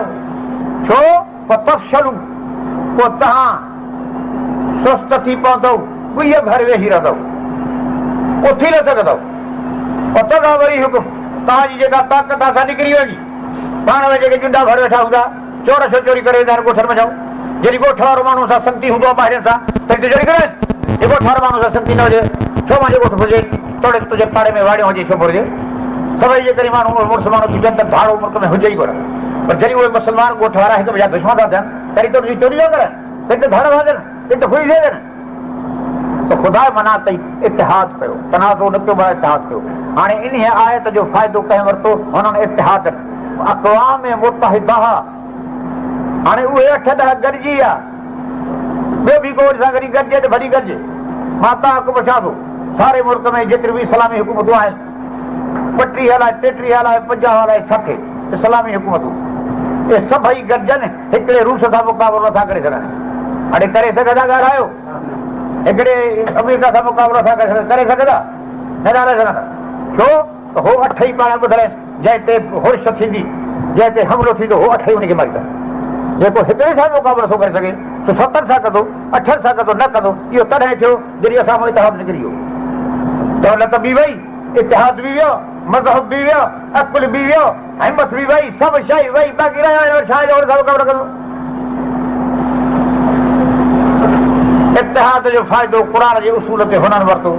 छो? फतफ़शलू, पोइ तव्हां सुस्त थी पवंदव, गुईअ भर वेही रहंदव, उथी न सघंदव। तव्हां वरी हुकुम, तव्हांजी जेका ताक़त आहे निकिरी वेंदी। पाण में जेके जुंडा भर वेठा हूंदा, चोर छो चोरी करे वेंदा आहिनि ॻोठनि में। जाओ जॾहिं ॻोठ वारो माण्हू सां संगती हूंदो आहे ॿाहिरि सां, त चोरी करे जे ॻोठ वारो माण्हू सां संगती न हुजे, छो मुंहिंजे ॻोठ हुजे, तोड़े तुंहिंजे पाड़े में वाड़ियो हुजे, छो हुजे? सभई जे करे माण्हू मुड़ुस माण्हू थी वञनि त भाड़ो मुल्क में हुजे ई कोन। पर जॾहिं उहे मुस्लमान ॻोठ वारा हिक ॿिए जा दुश्मन था थियनि, तॾहिं त तुंहिंजी चोरी था करनि, तॾहिं त धाड़ था ॾियनि, तॾहिं त फुई थिए ॾियनि। त ख़ुदा मना अथई इतिहाद कयो, तनाज़ो न कयो, माना इतिहाद कयो। हाणे इन आयत जो फ़ाइदो कंहिं वरितो? हुननि इतिहाद अक़वाम मुत्तहिदा। हाणे उहे 8-10 गॾिजी विया, ॿियो बि को सां गॾी गॾिजे त भली गॾिजे। मां तव्हां खां पुछां थो, सारे मुल्क में जेतिरियूं बि इस्लामी हुकूमतूं आहिनि, 32 अलाए 33 अलाए 50 अलाए 60 इस्लामी हुकूमतूं, इहे सभई गॾिजनि हिकिड़े रूस सां मुक़ाबिलो नथा करे सघनि। हाणे करे सघंदा? ॻाल्हायो। हिकिड़े अमेरिका सां मुक़ाबिलो नथा करे सघंदा? न ॻाल्हाए सघंदा। छो? त हो 8 ई पाण ॿुधाइनि, जंहिं ते हुर्श थींदी, जंहिं ते हमिलो थींदो, हो 8 ई हुनखे मारींदा। जेको हिकिड़े सां मुक़ाबिलो थो करे सघे, सो 7 सां कंदो, 8 सां कंदो, न कंदो। इहो तॾहिं थियो जॾहिं असां में इतिहाद निकिरी वियो। दौलत बि वई, इतिहाद बि वियो, मज़हब बि वियो, अकुल बि वियो, हिमत बि वई, सभु शइ वई, बाक़ी रहियो छा जो मुक़ाबिलो कंदो। इतिहाद जो फ़ाइदो क़ुर जे उसूल ते हुननि वरितो।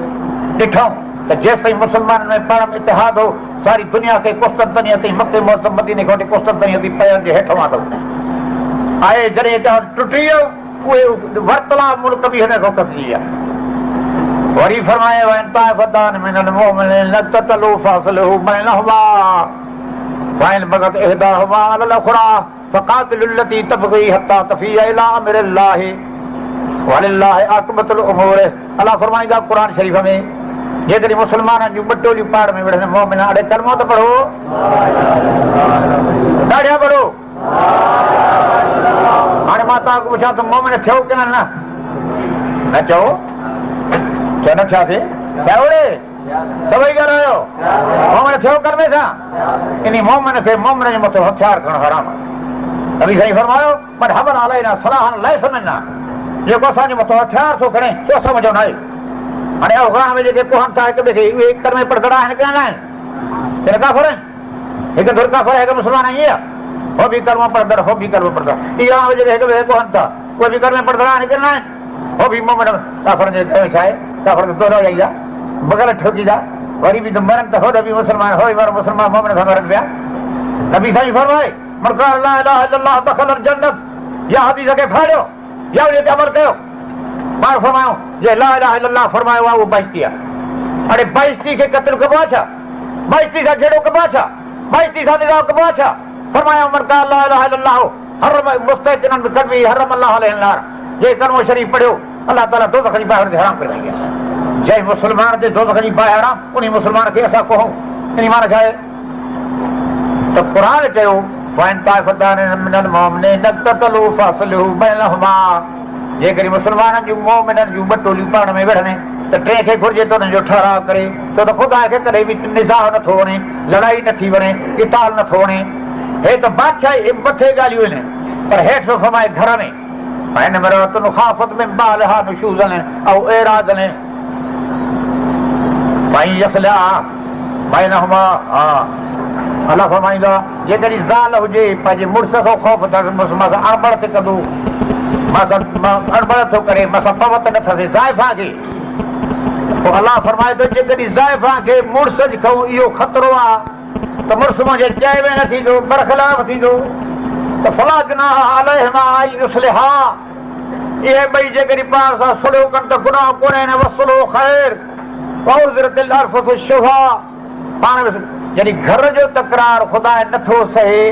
ॾिठऊं त जेसि ताईं मुस्लमाननि में पाण में इतिहाद हो, सारी दुनिया खे कुस्तंतनिया ताईं, मके मौसम मदीने खां वठी कुस्तंतनिया ताईं पैरनि जे हेठि अथव। आहे जॾहिं इतिहाद टुटी वियो, उहे वरतला मुल्क बि हिन खां कसिजी विया। वरी फरमाए वञ ताइफ़तान मिनल मुमिनीन लक़तलू फ़ासिलहू बैनहुमा फ़इन बग़त इहदाहुमा अलल उख़रा फ़क़ातिलु लती तबग़ी हत्ता तफ़ीअ इला अम्रिल्लाहि वलिल्लाहि आक़िबतुल उमूर। अल्लाह फरमाईंदा क़ुर शरीफ़ में, जेकॾहिं मुस्लमाननि जूं ॿटोलियूं पाड़ में विढ़नि, मोमिन अड़े कलमो त पढ़ो, ॾाढा पढ़ो। हाणे मां तव्हांखे पुछां त मोमिन थियो की न? न चओ, छो न थियासीं? ओड़े सभई ॻाल्हायो, मोमिन थियो करमे सां? इन मोमिन खे मोमिन जे मथां हथियार खणणु हराम आहे। नबी साईं फरमायो, पर हबल अलैना सलाहन लैस मिन्ना, जेको असांजे मथां हथियार थो खणे सो असां जो न आहे। हाणे अफ़गान में जेके कोहनि था हिक ॿिए खे उहे हिक में पढ़ंदड़ आहिनि की न आहिनि? हिन काफ़िर आहिनि, हिकु धुर काफ़िर हिकु मुस्लमान ईअं आहे, हो बि कर्म पढ़ंदड़ हो बि कर्म पढ़ंदड़। ईरान में जेके हिक ॿिए खे कोहनि था उहे बि कर्म पढ़ंदड़ आहिनि की न आहिनि? हो बि मोमिन काफ़िरनि जे छा आहे, काफ़िर खे दोहराई आई आहे, बग़ल ठोकींदा वरी बि मरनि त होॾे बि मुस्लमान हो मर मुस्लमान मोमिन सां मरनि पिया। नबी साईं फरमाए मन क़ाल ला इलाहा इल्लल्लाह दख़ल जन्नत, या हदीस खे फाड़ियो या उन ते अमल कयो। पाण फरमायूं जे ला इलाहा इल्लल्लाह फरमायो आहे उहो बेइज़्ती आहे। हाणे बेइज़्ती खे क़त्ल कबो आहे छा? बेइज़्ती सां जहिड़ो कबो आहे छा? बेइज़्ती सां निगाह कबो आहे छा? फरमायो मन क़ाल ला इलाहा इल्लल्लाह हरम मुस्तक़िनन बिक़ल्बी हरम अल्लाह अलैहि नार, जे कलमो शरीफ़ पढ़ियो अल्लाह ताला दोज़ख जी बाहि हराम करे रही आहे। जंहिं मुस्लमान ते दोज़ख जी बाहि हराम उन मुस्लमान खे असां कोहूं, इन माना छा आहे त क़ुर चयो जेकॾहिं मुस्लमाननि जूं मोमिननि जूं ॿ टोलियूं पाण में विढ़नि त टे खे घुर्जे त हुननि जो ठहराउ करे, छो त ख़ुदा खे कॾहिं बि निज़ाह नथो वणे, लड़ाई नथी वणे, क़िताल नथो वणे। हे त बादशाही मथे ॻाल्हियूं आहिनि, पर हेठि थो फरमाए घर में हिन मरतुन ख़ाफ़त में बालहा नुशूज़न ऐं एराज़न भई यसला बैनहुमा। अलाह फरमाईंदो आहे जेकॾहिं ज़ाल हुजे पंहिंजे मुड़ुस खां ख़ौफ़ मां अणबड़ ते कंदो, अणबड़ थो करे मसां पवत नथा थिए ज़ाइफ़ा खे, पोइ अलाह फरमाए थो जेकॾहिं ज़ाइफ़ा खे मुड़ुस खां इहो ख़तरो आहे त मुड़ुस मुंहिंजे चइबे न थींदो, बरख़िलाफ़ थींदो त फला जुनाह अलैहिमा अन युस्लिहा, इहे ॿई जेकॾहिं पाण सां सुलह कनि त गुनाह कोन्हे, वसुलह ख़ैर वउज़रतिल अर्फ़तु शुभा। पाण जॾहिं घर जो तकरार ख़ुदा नथो सहे,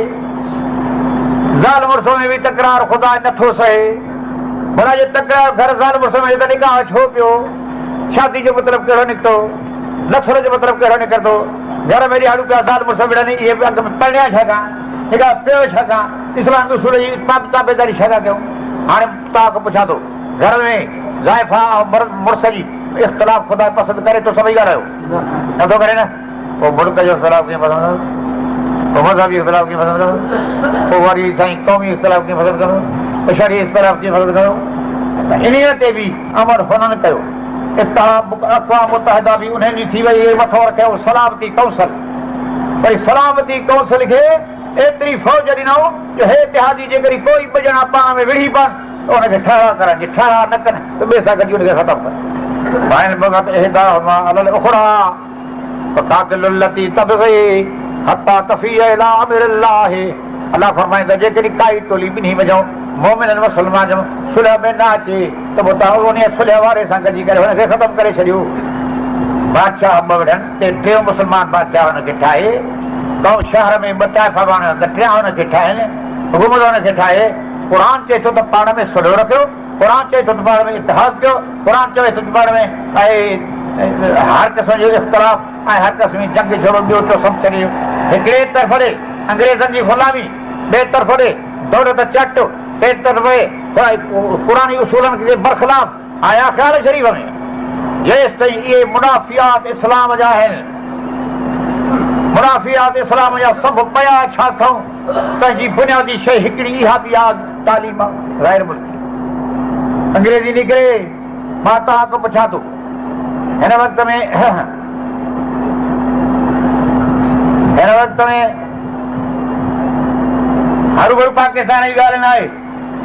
ज़ाल मुड़ुस में बि तकरार ख़ुदा नथो सहे, भला जे तकरार घर ज़ाल मुड़ुस में त निगाह छो पियो? शादी जो मतिलबु कहिड़ो निकितो, नसर जो मतिलबु कहिड़ो निकिरंदो? घर में ॾियाड़ू पिया ज़ाल मुड़ुस विढ़नि, इहे बि अॻ में परिणिया छा खां, निगाह पियो छा खां, इस्लाम उसूल जी ताबेदारी छा था कयूं? हाणे तव्हां खां पुछां थो घर में ज़ाइफ़ा ऐं मुड़ुस जी इख़्तिलाफ़ ख़ुदा पसंदि करे थो? सभई ॻाल्हायो नथो करे न। पोइ मुल्क जो इख़्तिलाफ़ कीअं पसंदि कंदो, पोइ मज़हबी इख़्तिलाफ़ कीअं पसंदि कंदो, पोइ वरी साईं क़ौमी इख़्तिलाफ़ कीअं पसंदि कंदो, पोइ शहरी इख़्तिलाफ़ कीअं पसंदि कंदो? इन ते बि अमल हुननि कयो। अक़वाम मुतहिदा बि उन ॾींहुं थी वई, मथो रखियो सलामती कौंसल। भई सलामती कौंसल खे एतिरी फ़ौज ॾिनो जो हे इतिहादी जेकॾहिं कोई ॿ ॼणा पाण में विढ़ी पवनि त हुनखे ठहरा करनि, जे ठहरा न कनि त ॿिए सां गॾु हुनखे ख़तमु कनि। अलाह फरमाईंदो जेकॾहिं काई टोली ॿिन्ही वञो मोमिन मुस्लमान सुलह में न अचे त पोइ तव्हां उन सुलह वारे सां गॾिजी करे हुनखे ख़तमु करे छॾियो। बादशाह ॿ विढ़नि ते टियों मुस्लमान बादशाह हुनखे ठाहे, कंहिं शहर में ॿ टाइफ़ा माण्हू त टियां हुनखे ठाहिनि, हुकूमत हुनखे ठाहे। क़ुर चए थो त पाण में सुलह रखियो, क़ुर चए थो त पाण में इतिहाद कयो, क़ुर चए थो त पाण में हर क़िस्म जो इख़्तिलाफ़ ऐं हर क़िस्म जी जंग छॾो, ॿियो टियों सभु छॾियो। हिकिड़े तरफ़ ॾे अंग्रेज़नि जी ग़ुलामी, ॿिए तरफ़ ॾे दौलत चट, टे तरफ़ क़ुरानी उसूलनि जे बरख़िलाफ़ आया ख़्याल शरीफ़ में। जेसि ताईं इहे मुनाफ़ियात इस्लाम जा आहिनि, मुनाफ़ियात इस्लाम जा सभु पिया छा कयूं, पंहिंजी बुनियादी शइ हिकिड़ी इहा बि आहे तालीम ग़ैर मुल्की अंग्रेज़ी निकिरे। मां तव्हां खां पुछां थो हिन वक़्त में हर भरू पाकिस्तान जी ॻाल्हि न आहे,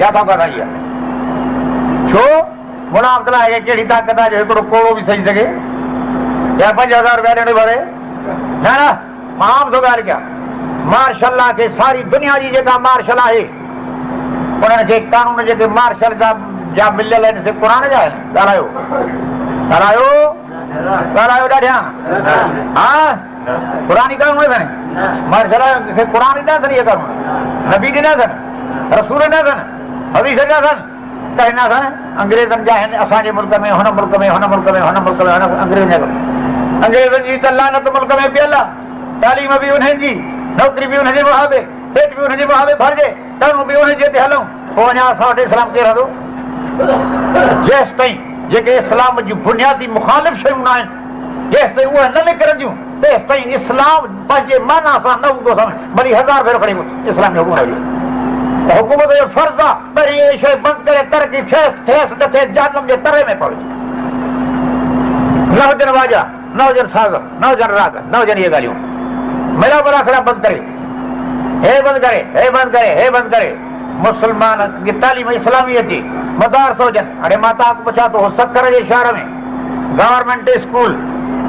या ताक़त आई आहे? छो मुनाफ़त लाइ कहिड़ी ताक़त आहे जो हिकिड़ो कोड़ो बि सही सघे या 5000 रुपया ॾियणो भरे? न न, मां आम थो ॻाल्हि कयां। मार्शल लॉ खे सारी दुनिया जी जेका मार्शल आहे उन्हनि खे कानून जेके मार्शल जा मिलियल आहिनि से क़ुर जा आहिनि। ॻाल्हायो ॻाल्हायो ॻाल्हायो ॾाढियां, हा पुरानी कानून अथनि, मार्शल खे क़ुर ॾिना अथनि, इहे कानून नबी ॾिना अथनि, रसूल ॾिना अथनि, हदीस ॾिना अथनि, त हिन अथनि अंग्रेज़नि जा आहिनि। असांजे मुल्क में हुन मुल्क में हुन मुल्क में हुन मुल्क में अंग्रेज़नि जी त लानत मुल्क में पियल आहे, तालीम बि उन्हनि जी, नौकरी बि उनजे मुहाबे, पेट बि उनजे मुहाबे भरिजे, तव्हां बि उनजे ते हलूं, पोइ अञा असां वटि इस्लाम केरु हलंदो? जेसि ताईं जेके इस्लाम जूं बुनियादी मुखालिफ़ शयूं न आहिनि, जेसि ताईं उहे न निकिरंदियूं तेसि ताईं इस्लाम पंहिंजे माना सां न हूंदो। सम्झ भली 1000 भेरो खणी इस्लाम जो हुकुम हुकूमत जो फर्ज़ आहे पहिरीं इहे शइ बंदि करे तरक़ी ठेस न थिए जहन्नम जे तरे में पवे। न हुजनि वाजा, न हुजनि साज़, न हुजनि राग, न हुजनि इहे ॻाल्हियूं। मिला भला खड़ा बंदि करे, हे बंदि करे, हे बंदि करे, हे बंदि करे। मुस्लमान जी तालीम इस्लामी अची मदारस हुजनि। हाणे मां तव्हांखे पुछां थो, सखर जे शहर में government school,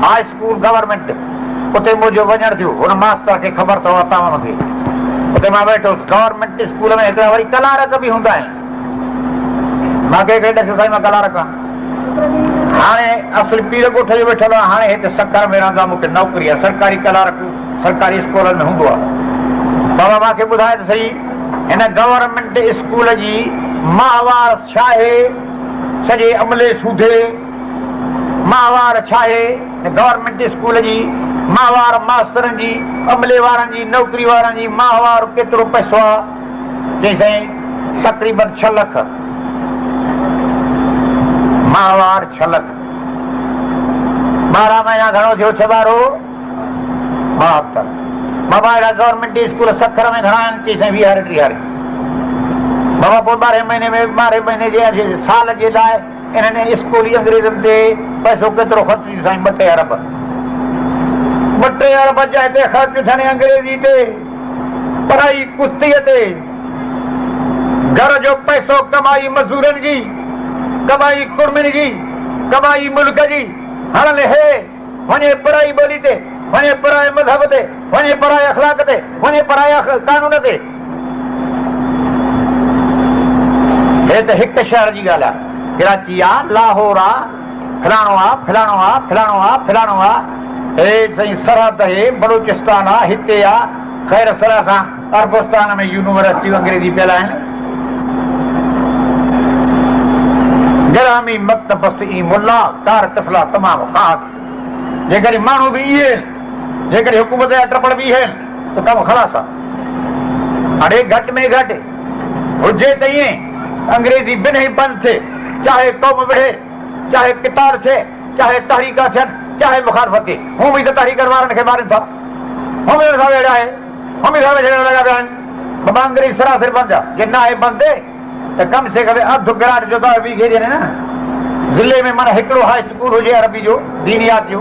high school government, उते मुंहिंजो वञणु थियो। हुन मास्टर खे ख़बर अथव तव्हांखे, उते मां वेठो गवर्नमेंट स्कूल में हिकिड़ा वरी कलारक बि हूंदा आहिनि। मां कंहिंखे ॾिसो साईं मां कलारक आहियां। हाणे असुल पीर ॻोठ जो वेठल आहे, हाणे हिते सखर में रहंदो आहे, मूंखे नौकिरी आहे सरकारी कलारक सरकारी स्कूलनि में हूंदो आहे। बाबा मूंखे ॿुधाए त सही, हिन गवर्नमेंट स्कूल जी माहवार छा आहे सॼे अमले सूधे? माहवार छा आहे गवर्नमेंट स्कूल जी? माहवार मास्तरनि जी, अमले वारनि जी, नौकिरी वारनि जी माहवार केतिरो पैसो आहे? चई साईं तक़रीबन 6 लख। माहवार 6 लख। 12 महीना घणो थियो? 6 ॿारो 72। बाबा अहिड़ा गवर्नमेंट स्कूल सखर में घणा आहिनि? चई साईं 20-30। बाबा पोइ 12 महीने जे साल जे लाइ इन्हनि स्कूली अंग्रेज़नि ते पैसो केतिरो ख़र्च थी? साईं 2 अरब। 2 अरब जा हिते ख़र्च थियनि अंग्रेज़ी ते, पढ़ाई कुस्तीअ ते। घर जो पैसो कमाई मज़दूरनि जी, कमाई कुर्मियुनि जी, कमाई मुल्क जी। हलनि हे वञे पढ़ाई ॿोली ते, वञे पढ़ाई मज़हब ते, वञे पढ़ाई अख़लाक ते, वञे पढ़ाई कानून ते। हे त हिकु शहर जी ॻाल्हि आहे। कराची आहे, लाहौर आहे, फलाणो आहे, फलाणो आहे, फलाणो आहे, फलाणो आहे। हे साईं सरहद आहे, बलूचिस्तान आहे, हिते आहे। ख़ैर सर सां अरबस्तान में यूनिवर्सिटियूं अंग्रेज़ी पियल आहिनि। ग्रामी मक्तबस ई मुल्ला तार तिफला तमामु ख़ास। जेकॾहिं माण्हू बि इहे आहिनि, जेकॾहिं हुकूमत जा टपड़ बि इहे आहिनि त कमु ख़लास आहे। हाणे घटि में घटि हुजे त ईअं अंग्रेज़ी बिन ई बंदि थिए, चाहे क़ौम विढ़े, चाहे किताब थिए, चाहे तहरीक थियनि, चाहे मुखालफ़त थिए। हू बि त तहरीक वारनि खे मारनि था, हू बि वेठा आहे, हू बि लॻा पिया आहिनि। बाबा अंग्रेज़ी सरासर बंदि आहे। जे न आहे बंदि त कम से कम अधु गिराट जो त बि खे ॾियनि न। ज़िले में माना हिकिड़ो हाई स्कूल हुजे अरबी जो, दीनियात जो,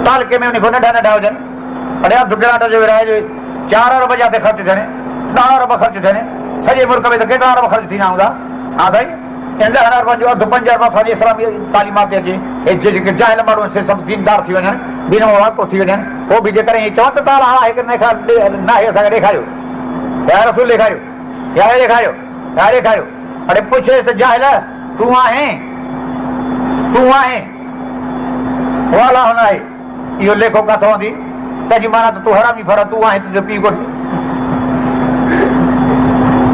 तालके में उन खां नंढा नंढा हुजनि। हाणे अधु गिराट जो विराए 4 अरब जा ते ख़र्च थियनि, 10 अरब ख़र्च थियनि। सॼे मुल्क में त केतिरा अरब ख़र्च थींदा हूंदा? हा साईं, 10 अरबनि जो अधु 5 अरब असांजी इस्लामी तालीमात ते अचे। हे जेके जाहिल माण्हू आहिनि से सभु दीनदार थी वञनि, दीन वाक़िफ़ थी वञनि। पोइ बि जेकॾहिं हीअ चवनि त ताला हा हिकु न आहे असांखे ॾेखारियो, या रसूल ॾेखारियो, या ॾेखारियो, या ॾेखारियो। हाणे पुछे त जाहिल तूं आहीं, तूं आहीं, वाला हुन आहे इहो लेखो किथां हूंदी? तंहिंजी माना त तूं हरामी फर, तूं आहीं तुंहिंजो पीउ कोन्हे।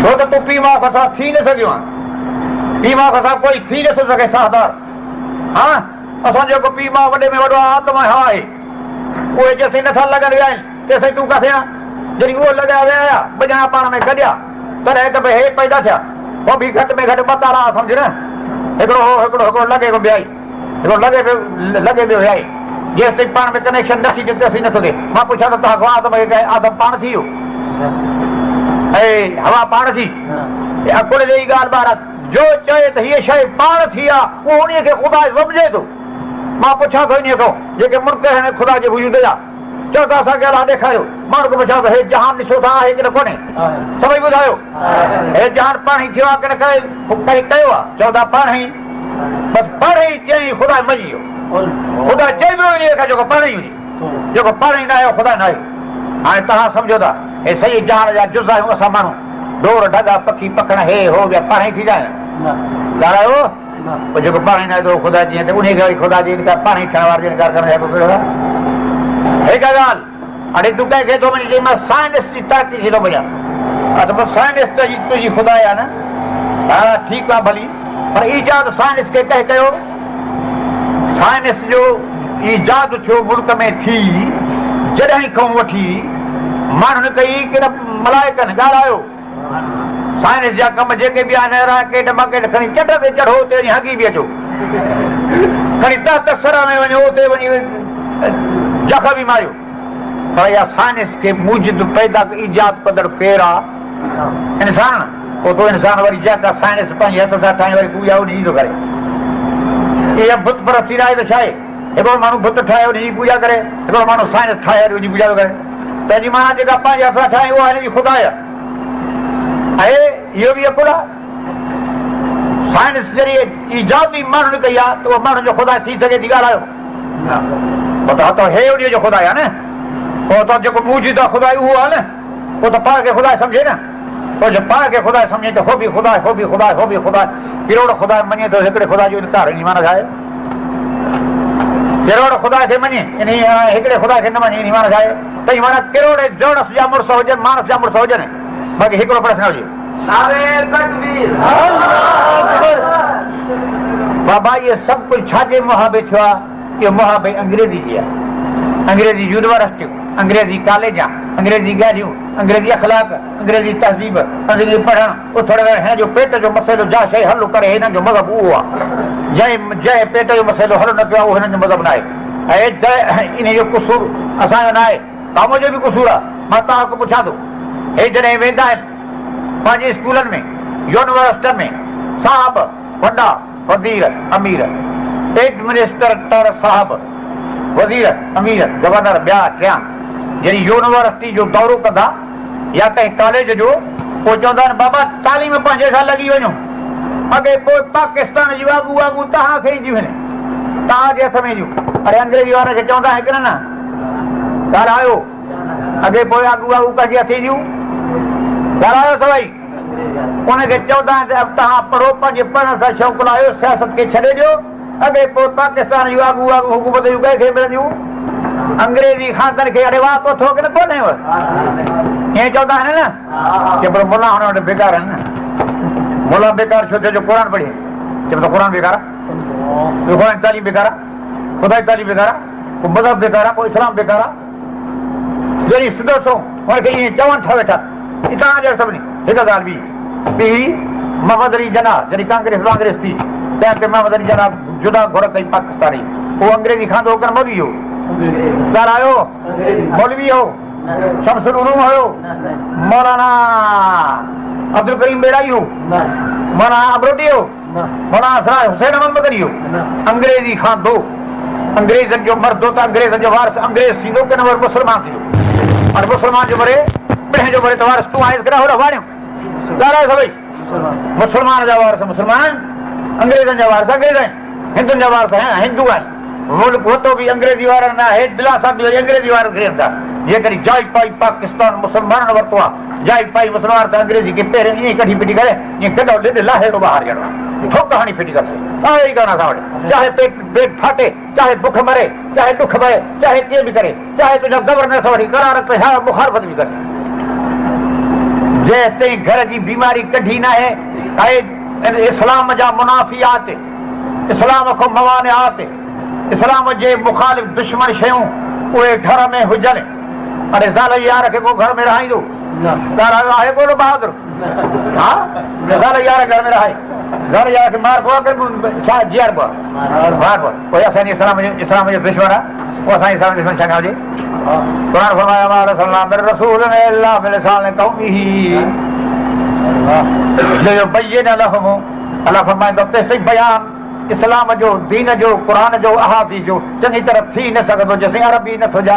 छो त तूं पीउ माउ खां थी न सघियो आहे। पीउ माउ खां कोई थी नथो सघे साहदार। हा असांजो जेको पीउ माउ वॾे में वॾो आत्मा आहे, उहे जेसिताईं नथा लॻनि विया आहिनि तेसिताईं तूं किथे आहे? जॾहिं उहो लॻिया विया हुया बजाया पाण में गॾिया, तॾहिं त भई हे पैदा थिया। पोइ बि घटि में घटि 2 ताला सम्झ न। हिकिड़ो लॻे पियो वियाई, हिकिड़ो लॻे पियो वियाई। जेसिताईं पाण में कनेक्शन न थी तेसिताईं नथो थिए। मां पुछां त तव्हां आदम पाण थी वियो, ऐं हवा पाण थी? अकुल जी ॻाल्हि ॿार जो चए त हीअ शइ पाण थी आहे, उहो उन खे ख़ुदा सम्झे थो। मां पुछां थो इन खां जेके मुल्क आहिनि ख़ुदा जे वजूद जा, चओ त असांखे अलाह ॾेखारियो। माण्हू खे पुछां त हे जहान ॾिसो था आहे की न कोन्हे? सभई ॿुधायो हे जहान पाण ई थियो आहे की न कयो आहे? चओ था पाण ई। बसि पाण ई चई ख़ुदा मञी वियो। ख़ुदा चई वियो इन खां जेको पाण ई हुजे, जेको पाण ई न आहे ख़ुदा न आहे। हाणे तव्हां सम्झो था हे सॼे जहान जा जुज़ आहियूं असां माण्हू। डोर ढगा पखी पखण हे हो ॿिया पाण ई थी जाए ॻाल्हायो। पोइ जेको पाण ई न आहे ख़ुदा जीअं त उन खे वरी ख़ुदा जी इनकार पाण ई थियण वारी इनकार करण जा हिकु ॻाल्हि। हाणे तूं कंहिंखे थो वञी चई मां साइंस जी तरक़ी थी थो वञा, हा त पोइ साइंस त तुंहिंजी ख़ुदा आहे न। हा ठीकु आहे भली, पर ईजाद साइंस खे कंहिं कयो? साइंस जो ईजाद थियो मुल्क में थी जॾहिं खां वठी माण्हुनि कई की न मलाइकनि ॻाल्हायो। साइंस जा कम जेके बि आहिनि रैकेट मकेट खणी चट ते चढ़ो, उते वञी हगी बि अचो, खणी तख़्त सर में वञो, उते वञी जख बि मारियो। पर इहा साइंस खे मूजिद पैदा ईजाद कंदड़ केरु आहे? इंसान पोइ तो इंसान वरी जेका साइंस पंहिंजे हथ सां ठाहे वरी पूॼा उनजी थो करे। इहा बुत परस्ती आहे त छा आहे? हिकिड़ो माण्हू बुत ठाहे उनजी पूॼा करे, हिकिड़ो माण्हू साइंस ठाहे उनजी पूॼा थो करे। तंहिंजी माना जेका पंहिंजे हथ सां ठाहे उहा हिनजी ख़ुदा आहे। ऐं इहो बि अकुल आहे। साइंस जहिड़ी ईजाद बि माण्हुनि कई आहे त उहो माण्हुनि जो ख़ुदा थी सघे थी? ॻाल्हायो पोइ त हथ हे उन जो ख़ुदा आहे न। पोइ त जेको मौजूदा ख़ुदा उहो आहे न। पोइ त पाण खे ख़ुदा सम्झे न। पोइ जे पाण खे ख़ुदा सम्झे त हो बि ख़ुदा हो बि ख़ुदा हो बि ख़ुदा किरोड़ ख़ुदा मञे थो हिकिड़े ख़ुदा जो इनकार इन माना छा आहे? किरोड़ ख़ुदा खे मञे इन हिकिड़े ख़ुदा खे न मञे इन माना छा आहे? त इन माना किरोड़ जोड़स जा मुड़ुस हुजनि मानस जा मुड़ुस हुजनि बाक़ी हिकिड़ो प्रश्न हुजे। बाबा इहे सभु कुझु छाजे मुहाबे थियो आहे? इहो मुहाबे अंग्रेज़ी जी आहे। अंग्रेज़ी यूनिवर्सिटियूं, अंग्रेज़ी कॉलेज, अंग्रेज़ी ॻाल्हियूं, अंग्रेज़ी अख़लाक, अंग्रेज़ी तहज़ीब, अंग्रेज़ी पढ़णु उथण हिन जो पेट जो मसइलो जा शइ हल करे हिननि जो मज़हब उहो आहे। जंहिं पेट जो मसइलो हल न कयो आहे उहो हिननि जो मज़हब न आहे। ऐं इन जो क़सूर असांजो न आहे, तव्हां जो बि क़सूर आहे। मां तव्हां खां पुछां थो, हे जॾहिं वेंदा आहिनि पंहिंजे स्कूलनि में यूनिवर्सिटियुनि में साहब वॾा वज़ीर अमीर एडमिनिस्ट्रेटर साहब वज़ीर अमीर गवर्नर ॿिया टिया जॾहिं यूनिवर्सिटी जो दौरो कंदा या कंहिं कॉलेज जो पोइ चवंदा आहिनि बाबा तालीम पंहिंजे सां लॻी वञो। अॻे पोइ पाकिस्तान जूं आगू आगू तव्हांखे ईंदियूं आहिनि, तव्हांजे हथ में ईंदियूं। अरे अंग्रेज़ी वारनि खे चवंदा आहिनि कि न ॻाल्हायो अॻे पोइ आगू आगू कंहिंजे हथ ईंदियूं ॻाल्हायो सभई। उनखे चवंदा आहिनि त तव्हां पढ़ो पंहिंजे पढ़ण सां शौक़ु लाहियो सियासत खे छॾे ॾियो। अॻे पोइ पाकिस्तान जूं आगू आगू हुकूमत जूं कंहिंखे मिलंदियूं? अंग्रेज़ी खानदान खे अरे वाह थो की न कोन्हे ईअं चवंदा आहिनि न की पर मुला हुन वटि बेकार आहिनि न। मुला बेकार छो थियो जो क़ुर पढ़े चए थो क़ुर बेकार आहे, क़ुर जी तालीम बेकार आहे, ख़ुदा जी तालीम बेकार आहे, पोइ मज़हब बेकार आहे, पोइ इस्लाम बेकार आहे। जॾहिं सिधो सो हुनखे ईअं चवनि था वेठा तव्हांजे सभिनी हिकु ॻाल्हि ॿी मोहम्मद अली जना जॾहिं कांग्रेस थी तंहिं ते मोहम्मद अली जना जुदा घुर कई पाकिस्तानी उहो अंग्रेज़ी खाधो कर मौलवी हो ॻाल्हायो मौलवी हो शमसुल उलूम हुयो मौलाना अब्दुल करीम बेड़ाई हो मौलाना अबरोटी हो मौलाना हुसैन अहमद मदनी हो। अंग्रेज़ी खाधो अंग्रेज़नि जो मर्दो त अंग्रेज़नि जो वारस अंग्रेज़ थींदो की न वरी मुस्लमान थींदो। और मुस्लमान जो मरे पिणे जो मरे त वारस तूं आहिस कॾहिं होॾो वाड़ियो ॻाल्हायो सभई। मुस्लमान जा वारस मुस्लमान अंग्रेज़नि जा वारस अंग्रेज़ आहिनि, हिंदुनि जा वारस हिंदू आहिनि। मुल्क वतो बि अंग्रेज़ी वारनि न आहे दिलासा बि वरी अंग्रेज़ी वारनि खे था। जेकॾहिं जाई पाई पाकिस्तान मुस्लमाननि वरितो आहे जाई पाई मुस्लमान त अंग्रेज़ी खे पहिरियों ईअं कढी फिटी करे ईअं कॾो ॾिॾ लाहेड़ो ॿाहिरि ॼणो ठोक हणी फिटी करसे सारा ई गाना असां वटि चाहे पेट फाटे चाहे बुख मरे चाहे ॾुख भरे चाहे कीअं बि करे चाहे तुंहिंजा गवर्नर सां वठी करार ते हा मुखालफ़त बि करे जेसि ताईं घर जी बीमारी कढी न आहे। ऐं इस्लाम जा मुनाफ़ियात इस्लाम खां मवानियात इस्लाम जे मुखालिफ़ दुश्मन शयूं उहे घर में हुजनि। अरे ज़ाल यार खे को घर में रहाईंदो आहे कोन बहादुर हा ज़ाल यार घर में रहाए ज़ाल यार खे मार छा जीआरबो आहे पोइ असांजे इस्लाम जो दुश्मन आहे उहो असांजे इस्लाम जो दुश्मन छा हुजे। क़ुरान फरमाया रसूल अल्लाह फरमाईंदो तेसिताईं बयान इस्लाम जो दीन जो क़ुरान जो अहादीस जो चङी तरह थी न सघंदो जेसिताईं अरबी नथो ॼाणे।